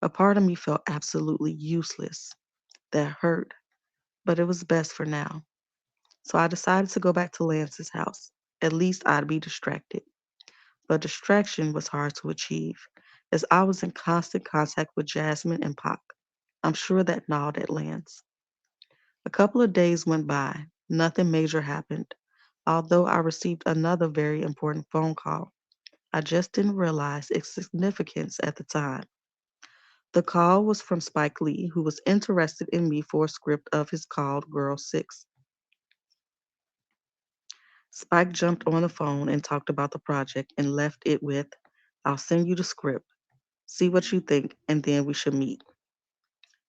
A: A part of me felt absolutely useless. That hurt, but it was best for now. So I decided to go back to Lance's house. At least I'd be distracted. But distraction was hard to achieve, as I was in constant contact with Jasmine and Pac. I'm sure that gnawed at Lance. A couple of days went by. Nothing major happened, although I received another very important phone call. I just didn't realize its significance at the time. The call was from Spike Lee, who was interested in me for a script of his called Girl 6. Spike jumped on the phone and talked about the project and left it with, "I'll send you the script, see what you think, and then we should meet."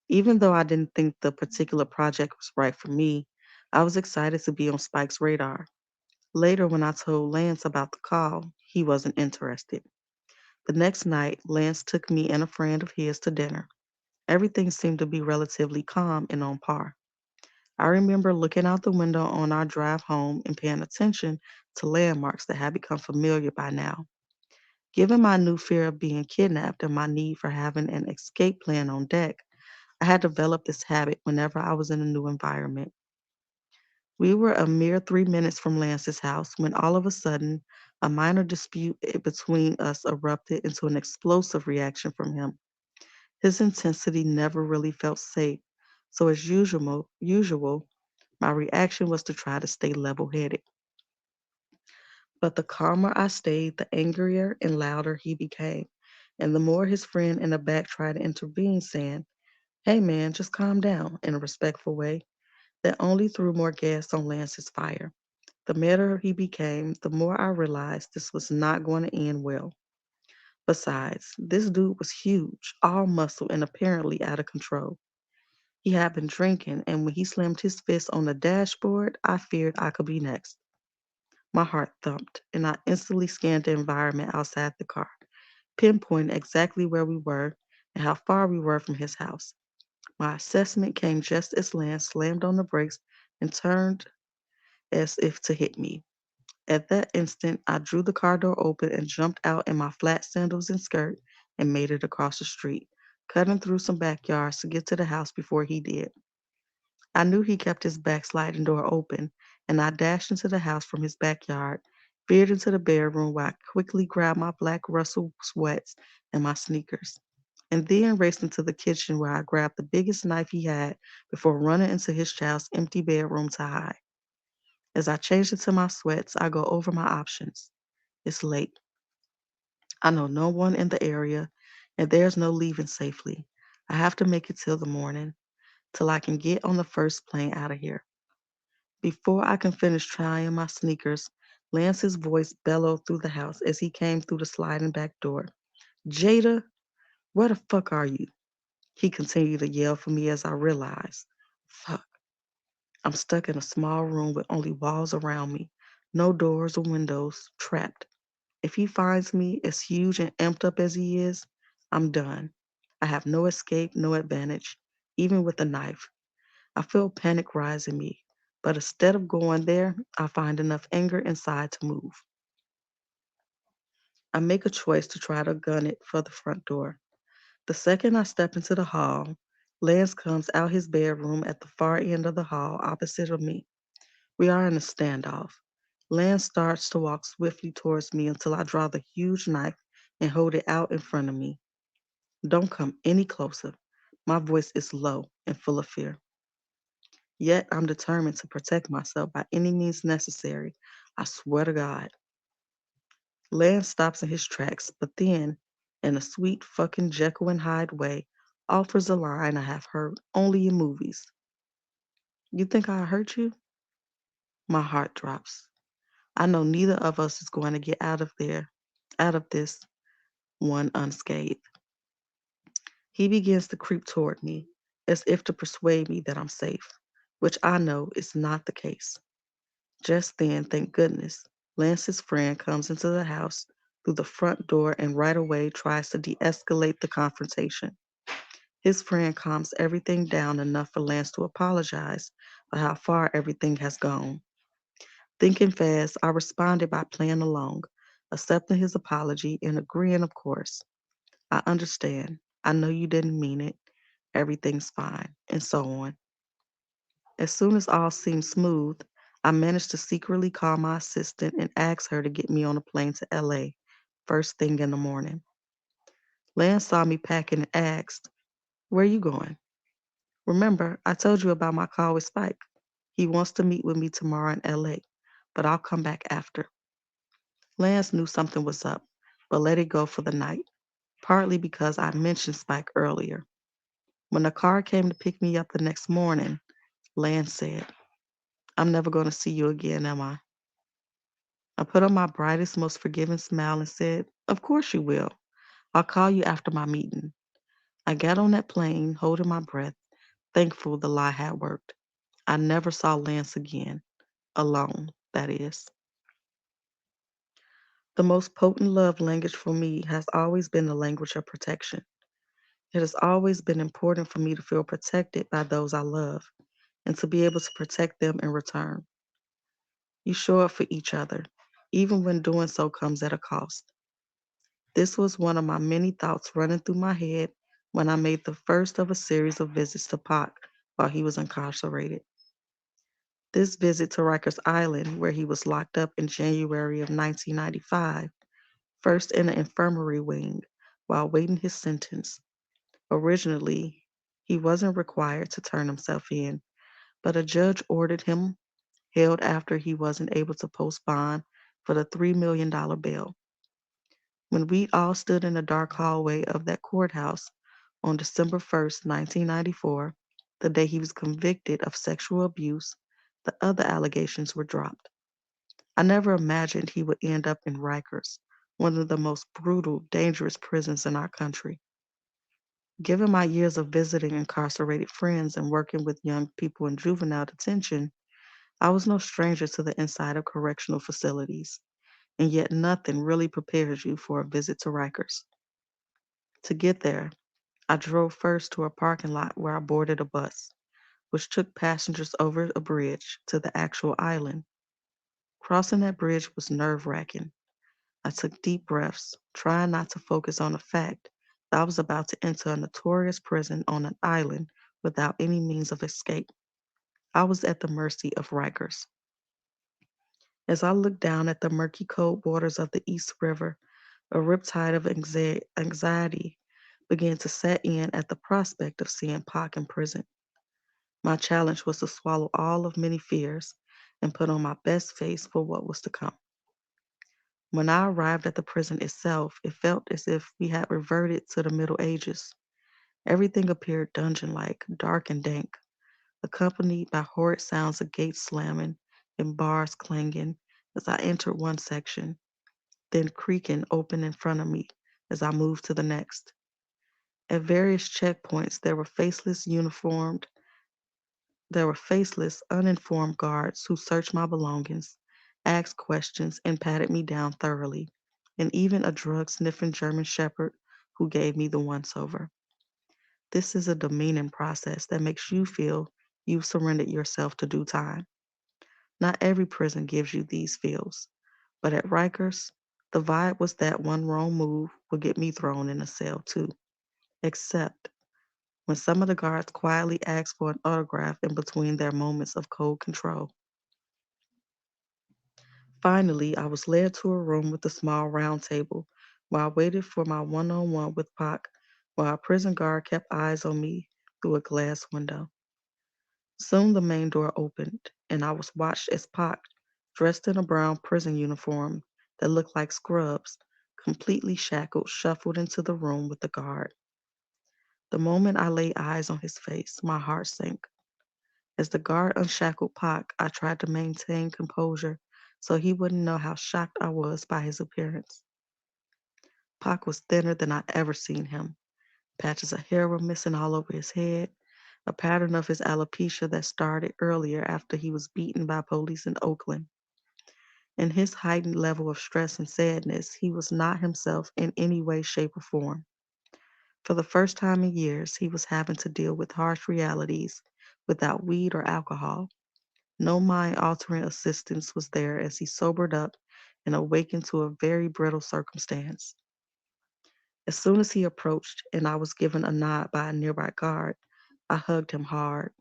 A: Even though I didn't think the particular project was right for me, I was excited to be on Spike's radar. Later, when I told Lance about the call, he wasn't interested. The next night, Lance took me and a friend of his to dinner. Everything seemed to be relatively calm and on par. I remember looking out the window on our drive home and paying attention to landmarks that had become familiar by now. Given my new fear of being kidnapped and my need for having an escape plan on deck, I had developed this habit whenever I was in a new environment. We were a mere 3 minutes from Lance's house when all of a sudden a minor dispute between us erupted into an explosive reaction from him. His intensity never really felt safe, so as usual, my reaction was to try to stay level-headed. But the calmer I stayed, the angrier and louder he became, and the more his friend in the back tried to intervene, saying, "Hey man, just calm down," in a respectful way that only threw more gas on Lance's fire. The madder he became, the more I realized this was not going to end well. Besides, this dude was huge, all muscle, and apparently out of control. He had been drinking, and when he slammed his fist on the dashboard, I feared I could be next. My heart thumped, and I instantly scanned the environment outside the car, pinpointing exactly where we were and how far we were from his house. My assessment came just as Lance slammed on the brakes and turned as if to hit me. At that instant, I drew the car door open and jumped out in my flat sandals and skirt and made it across the street, cutting through some backyards to get to the house before he did. I knew he kept his back sliding door open, and I dashed into the house from his backyard, veered into the bedroom where I quickly grabbed my black Russell sweats and my sneakers, and then raced into the kitchen where I grabbed the biggest knife he had before running into his child's empty bedroom to hide. As I changed into my sweats, I go over my options. It's late. I know no one in the area, and there's no leaving safely. I have to make it till the morning, till I can get on the first plane out of here. Before I can finish trying my sneakers, Lance's voice bellowed through the house as he came through the sliding back door. Jada, where the fuck are you? He continued to yell for me as I realized. Fuck. I'm stuck in a small room with only walls around me, no doors or windows, trapped. If he finds me as huge and amped up as he is, I'm done. I have no escape, no advantage, even with a knife. I feel panic rise in me, but instead of going there, I find enough anger inside to move. I make a choice to try to gun it for the front door. The second I step into the hall, Lance comes out his bedroom at the far end of the hall opposite of me. We are in a standoff. Lance starts to walk swiftly towards me until I draw the huge knife and hold it out in front of me. Don't come any closer. My voice is low and full of fear. Yet I'm determined to protect myself by any means necessary. I swear to God. Lance stops in his tracks, but then, in a sweet fucking Jekyll and Hyde way, offers a line I have heard only in movies. You think I hurt you? My heart drops. I know neither of us is going to get out of this one unscathed. He begins to creep toward me, as if to persuade me that I'm safe, which I know is not the case. Just then, thank goodness, Lance's friend comes into the house through the front door and right away tries to de escalate the confrontation. His friend calms everything down enough for Lance to apologize for how far everything has gone. Thinking fast, I responded by playing along, accepting his apology and agreeing, of course. I understand. I know you didn't mean it. Everything's fine, and so on. As soon as all seemed smooth, I managed to secretly call my assistant and ask her to get me on a plane to LA first thing in the morning. Lance saw me packing and asked, where are you going? Remember, I told you about my call with Spike. He wants to meet with me tomorrow in LA, but I'll come back after. Lance knew something was up, but let it go for the night, partly because I mentioned Spike earlier. When the car came to pick me up the next morning, Lance said, I'm never going to see you again, am I? I put on my brightest, most forgiving smile and said, of course you will. I'll call you after my meeting. I got on that plane, holding my breath, thankful the lie had worked. I never saw Lance again, alone, that is. The most potent love language for me has always been the language of protection. It has always been important for me to feel protected by those I love and to be able to protect them in return. You show up for each other, even when doing so comes at a cost. This was one of my many thoughts running through my head when I made the first of a series of visits to Pac while he was incarcerated. This visit to Rikers Island, where he was locked up in January of 1995, first in an infirmary wing while waiting his sentence. Originally, he wasn't required to turn himself in, but a judge ordered him held after he wasn't able to post bond for the $3 million bail. When we all stood in the dark hallway of that courthouse on December 1st, 1994, the day he was convicted of sexual abuse, the other allegations were dropped. I never imagined he would end up in Rikers, one of the most brutal, dangerous prisons in our country. Given my years of visiting incarcerated friends and working with young people in juvenile detention, I was no stranger to the inside of correctional facilities, and yet nothing really prepares you for a visit to Rikers. To get there, I drove first to a parking lot where I boarded a bus, which took passengers over a bridge to the actual island. Crossing that bridge was nerve-wracking. I took deep breaths, trying not to focus on the fact that I was about to enter a notorious prison on an island without any means of escape. I was at the mercy of Rikers. As I looked down at the murky cold waters of the East River, a riptide of anxiety began to set in at the prospect of seeing Pac in prison. My challenge was to swallow all of many fears and put on my best face for what was to come. When I arrived at the prison itself, it felt as if we had reverted to the Middle Ages. Everything appeared dungeon like, dark and dank, accompanied by horrid sounds of gates slamming and bars clanging as I entered one section, then creaking open in front of me as I moved to the next. At various checkpoints, there were faceless, uninformed guards who searched my belongings, asked questions, and patted me down thoroughly, and even a drug sniffing German shepherd who gave me the once over. This is a demeaning process that makes you feel you've surrendered yourself to due time. Not every prison gives you these feels, but at Rikers, the vibe was that one wrong move would get me thrown in a cell too. Except when some of the guards quietly asked for an autograph in between their moments of cold control. Finally, I was led to a room with a small round table where I waited for my one on one with Pac while a prison guard kept eyes on me through a glass window. Soon the main door opened, and I was watched as Pac, dressed in a brown prison uniform that looked like scrubs, completely shackled, shuffled into the room with the guard. The moment I laid eyes on his face, my heart sank. As the guard unshackled Pac, I tried to maintain composure so he wouldn't know how shocked I was by his appearance. Pac was thinner than I'd ever seen him. Patches of hair were missing all over his head, a pattern of his alopecia that started earlier after he was beaten by police in Oakland. In his heightened level of stress and sadness, he was not himself in any way, shape, or form. For the first time in years, he was having to deal with harsh realities without weed or alcohol. No mind altering assistance was there as he sobered up and awakened to a very brittle circumstance. As soon as he approached and I was given a nod by a nearby guard, I hugged him hard,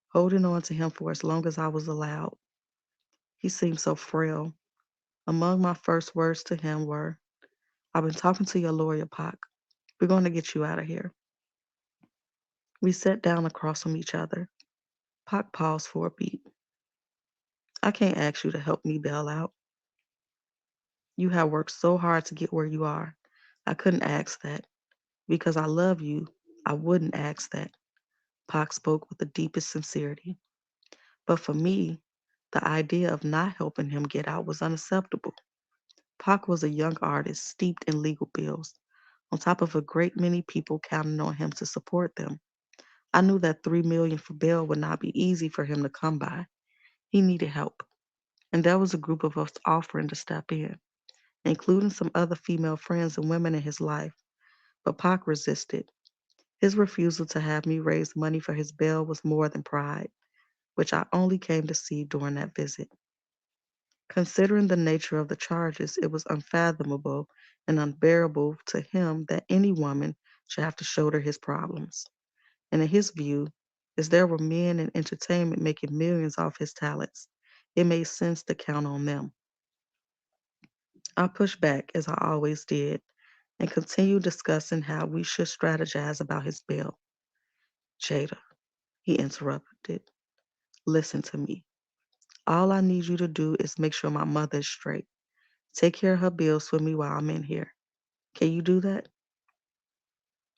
A: holding on to him for as long as I was allowed. He seemed so frail. Among my first words to him were, "I've been talking to your lawyer, Pac. We're going to get you out of here." We sat down across from each other. Pac paused for a beat. "I can't ask you to help me bail out. You have worked so hard to get where you are. I couldn't ask that. Because I love you, I wouldn't ask that." Pac spoke with the deepest sincerity. But for me, the idea of not helping him get out was unacceptable. Pac was a young artist steeped in legal bills, on top of a great many people counting on him to support them. I knew that 3 million for bail would not be easy for him to come by. He needed help, and there was a group of us offering to step in, including some other female friends and women in his life. But Pac resisted. His refusal to have me raise money for his bail was more than pride, which I only came to see during that visit. Considering the nature of the charges, it was unfathomable and unbearable to him that any woman should have to shoulder his problems. And in his view, as there were men in entertainment making millions off his talents, it made sense to count on them. I pushed back, as I always did, and continued discussing how we should strategize about his bail. "Jada," he interrupted, "listen to me. All I need you to do is make sure my mother is straight. Take care of her bills for me while I'm in here. Can you do that?"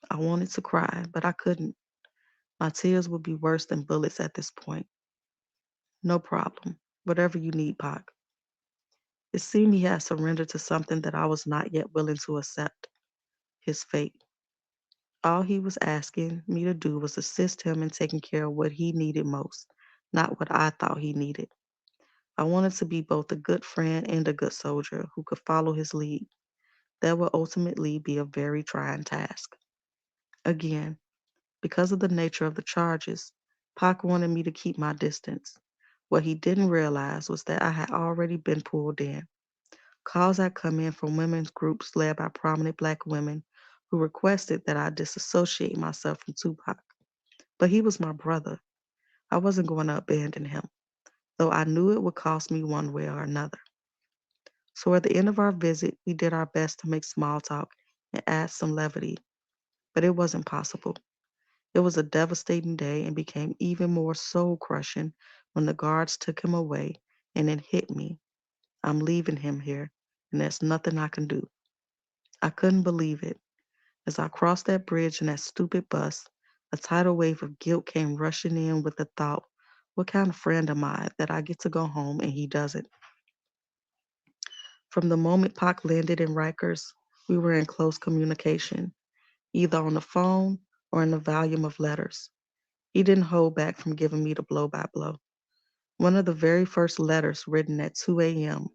A: I wanted to cry, but I couldn't. My tears would be worse than bullets at this point. "No problem. Whatever you need, Pac." It seemed he had surrendered to something that I was not yet willing to accept, his fate. All he was asking me to do was assist him in taking care of what he needed most, not what I thought he needed. I wanted to be both a good friend and a good soldier who could follow his lead. That would ultimately be a very trying task. Again, because of the nature of the charges, Pac wanted me to keep my distance. What he didn't realize was that I had already been pulled in. Calls had come in from women's groups led by prominent black women who requested that I disassociate myself from Tupac. But he was my brother. I wasn't going to abandon him, though I knew it would cost me one way or another. So at the end of our visit, we did our best to make small talk and add some levity, but it wasn't possible. It was a devastating day and became even more soul crushing when the guards took him away and it hit me. I'm leaving him here, and there's nothing I can do. I couldn't believe it. As I crossed that bridge in that stupid bus, a tidal wave of guilt came rushing in with the thought, what kind of friend am I that I get to go home and he doesn't? From the moment Pac landed in Rikers, we were in close communication, either on the phone or in the volume of letters. He didn't hold back from giving me the blow by blow. One of the very first letters, written at 2 a.m.,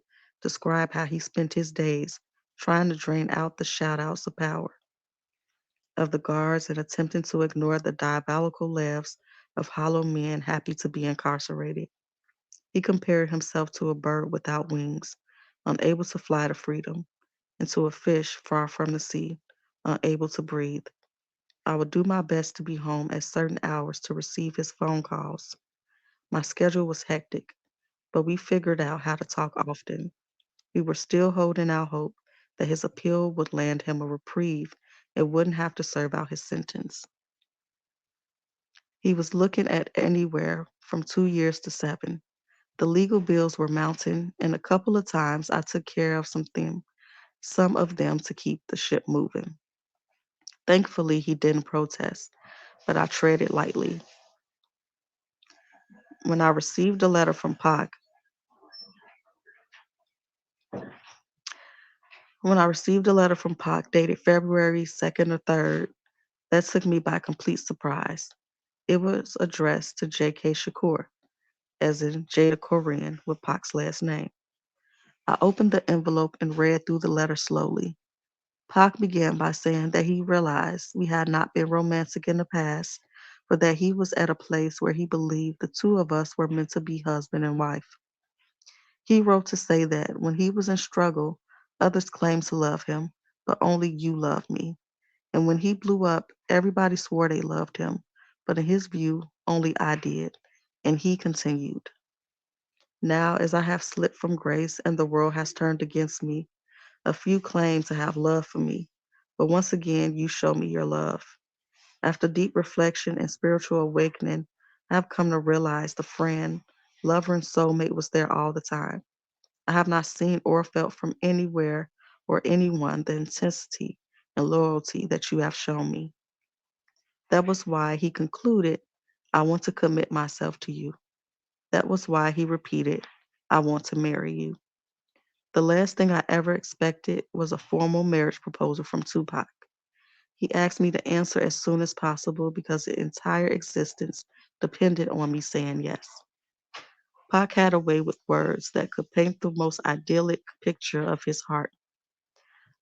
A: described how he spent his days trying to drain out the shout outs of power of the guards and attempting to ignore the diabolical laughs of hollow men happy to be incarcerated. He compared himself to a bird without wings, unable to fly to freedom, and to a fish far from the sea, unable to breathe. I would do my best to be home at certain hours to receive his phone calls. My schedule was hectic, but we figured out how to talk often. We were still holding out hope that his appeal would land him a reprieve and wouldn't have to serve out his sentence. He was looking at anywhere from 2 years to 7. The legal bills were mounting, and a couple of times I took care of some of them to keep the ship moving. Thankfully, he didn't protest, but I treaded lightly. When I received a letter from Pac, when I received a letter from Pac dated February 2nd or 3rd, that took me by complete surprise. It was addressed to J.K. Shakur, as in Jada Korean with Pac's last name. I opened the envelope and read through the letter slowly. Pac began by saying that he realized we had not been romantic in the past, but that he was at a place where he believed the two of us were meant to be husband and wife. He wrote to say that when he was in struggle, others claimed to love him, but only you loved me. And when he blew up, everybody swore they loved him, but in his view, only I did. And he continued, now as I have slipped from grace and the world has turned against me, a few claim to have love for me, but once again, you show me your love. After deep reflection and spiritual awakening, I have come to realize the friend, lover, and soulmate was there all the time. I have not seen or felt from anywhere or anyone the intensity and loyalty that you have shown me. That was why he concluded, I want to commit myself to you. That was why he repeated, I want to marry you. The last thing I ever expected was a formal marriage proposal from Tupac. He asked me to answer as soon as possible because the entire existence depended on me saying yes. Pac had a way with words that could paint the most idyllic picture of his heart.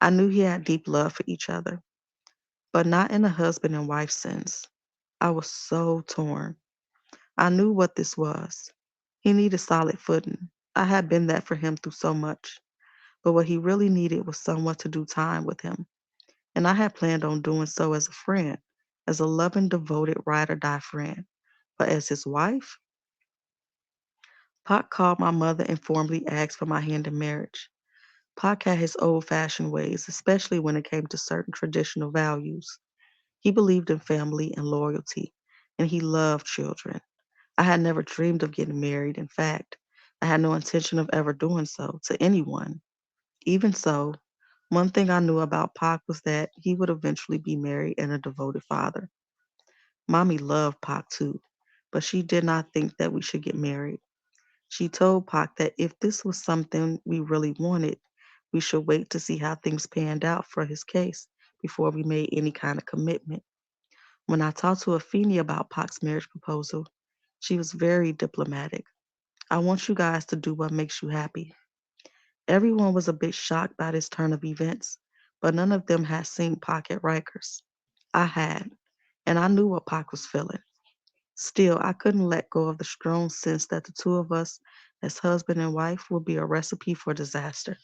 A: I knew he had deep love for each other, but not in a husband and wife sense. I was so torn. I knew what this was. He needed solid footing. I had been that for him through so much. But what he really needed was someone to do time with him. And I had planned on doing so as a friend, as a loving, devoted, ride or die friend. But as his wife, Pac called my mother and formally asked for my hand in marriage. Pac had his old fashioned ways, especially when it came to certain traditional values. He believed in family and loyalty, and he loved children. I had never dreamed of getting married. In fact, I had no intention of ever doing so to anyone. Even so, one thing I knew about Pac was that he would eventually be married and a devoted father. Mommy loved Pac too, but she did not think that we should get married. She told Pac that if this was something we really wanted, we should wait to see how things panned out for his case before we made any kind of commitment. When I talked to Afeni about Pac's marriage proposal, she was very diplomatic. I want you guys to do what makes you happy. Everyone was a bit shocked by this turn of events, but none of them had seen Pac at Rikers. I had, and I knew what Pac was feeling. Still, I couldn't let go of the strong sense that the two of us, as husband and wife, would be a recipe for disaster.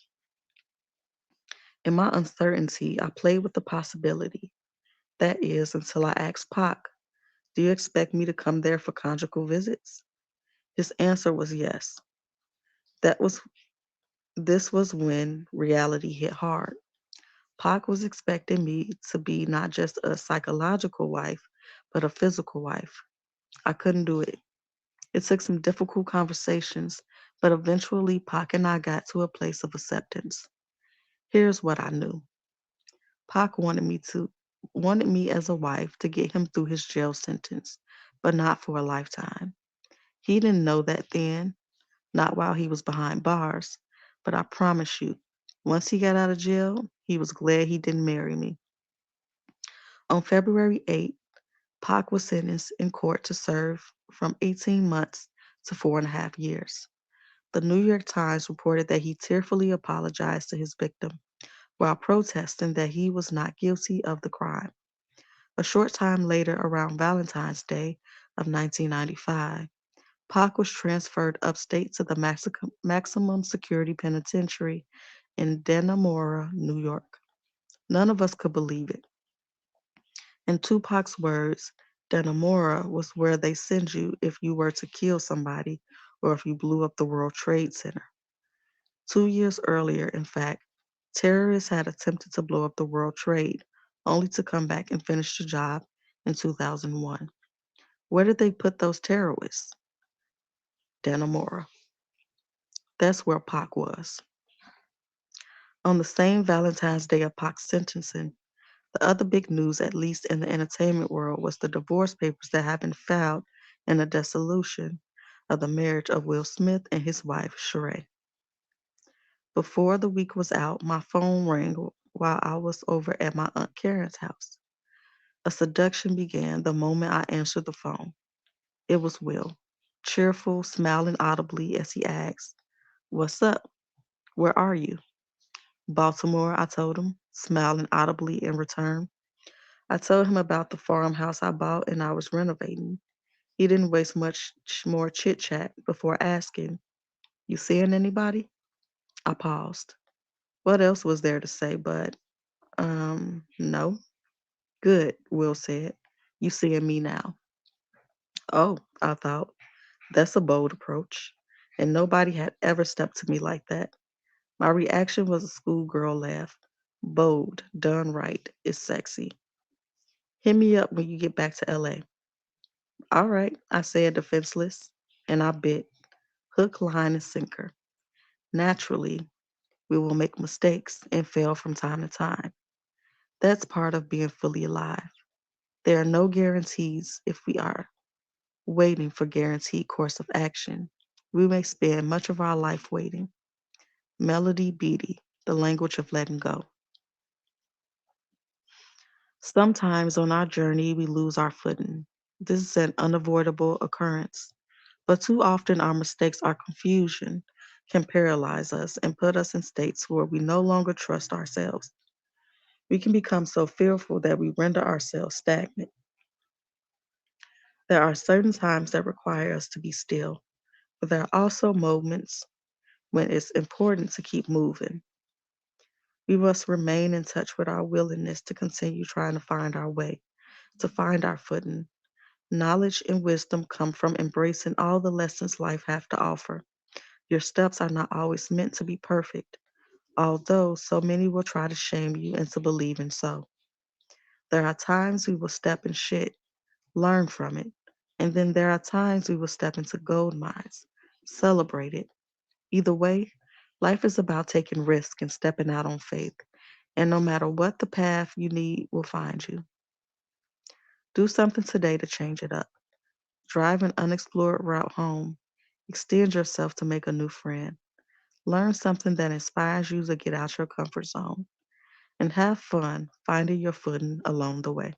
A: In my uncertainty, I played with the possibility. That is, until I asked Pac, do you expect me to come there for conjugal visits? His answer was yes. That was This was when reality hit hard. Pac was expecting me to be not just a psychological wife, but a physical wife. I couldn't do it. It took some difficult conversations, but eventually Pac and I got to a place of acceptance. Here's what I knew. Pac wanted me as a wife to get him through his jail sentence, but not for a lifetime. He didn't know that then, not while he was behind bars, but I promise you, once he got out of jail, he was glad he didn't marry me. On February 8th, Pac was sentenced in court to serve from 18 months to 4.5 years. The New York Times reported that he tearfully apologized to his victim while protesting that he was not guilty of the crime. A short time later, around Valentine's Day of 1995, Pac was transferred upstate to the maximum security penitentiary in Dannemora, New York. None of us could believe it. In Tupac's words, Dannemora was where they send you if you were to kill somebody or if you blew up the World Trade Center. 2 years earlier, in fact, terrorists had attempted to blow up the World Trade, only to come back and finish the job in 2001. Where did they put those terrorists? Dannemora. That's where Pac was. On the same Valentine's Day of Pac's sentencing, the other big news, at least in the entertainment world, was the divorce papers that had been filed in the dissolution of the marriage of Will Smith and his wife, Sheree. Before the week was out, my phone rang while I was over at my Aunt Karen's house. A seduction began the moment I answered the phone. It was Will, cheerful, smiling audibly as he asked, "What's up? Where are you?" "Baltimore," I told him, smiling audibly in return. I told him about the farmhouse I bought and I was renovating. He didn't waste much more chit chat before asking, "You seeing anybody?" I paused. What else was there to say but, no. "Good," Will said. "You seeing me now." Oh, I thought, that's a bold approach. And nobody had ever stepped to me like that. My reaction was a schoolgirl laugh. Bold, done right, is sexy. "Hit me up when you get back to LA." "All right," I said, defenseless. And I bit. Hook, line, and sinker. Naturally, we will make mistakes and fail from time to time. That's part of being fully alive. There are no guarantees if we are waiting for guaranteed course of action. We may spend much of our life waiting. Melody Beatty, The Language of Letting Go. Sometimes on our journey, we lose our footing. This is an unavoidable occurrence, but too often our mistakes, our confusion, can paralyze us and put us in states where we no longer trust ourselves. We can become so fearful that we render ourselves stagnant. There are certain times that require us to be still, but there are also moments when it's important to keep moving. We must remain in touch with our willingness to continue trying to find our way, to find our footing. Knowledge and wisdom come from embracing all the lessons life have to offer. Your steps are not always meant to be perfect, although so many will try to shame you into believing so. There are times we will step in shit, learn from it, and then there are times we will step into gold mines, celebrate it. Either way, life is about taking risks and stepping out on faith, and no matter what the path you need will find you. Do something today to change it up. Drive an unexplored route home. Extend yourself to make a new friend. Learn something that inspires you to get out your comfort zone. And have fun finding your footing along the way.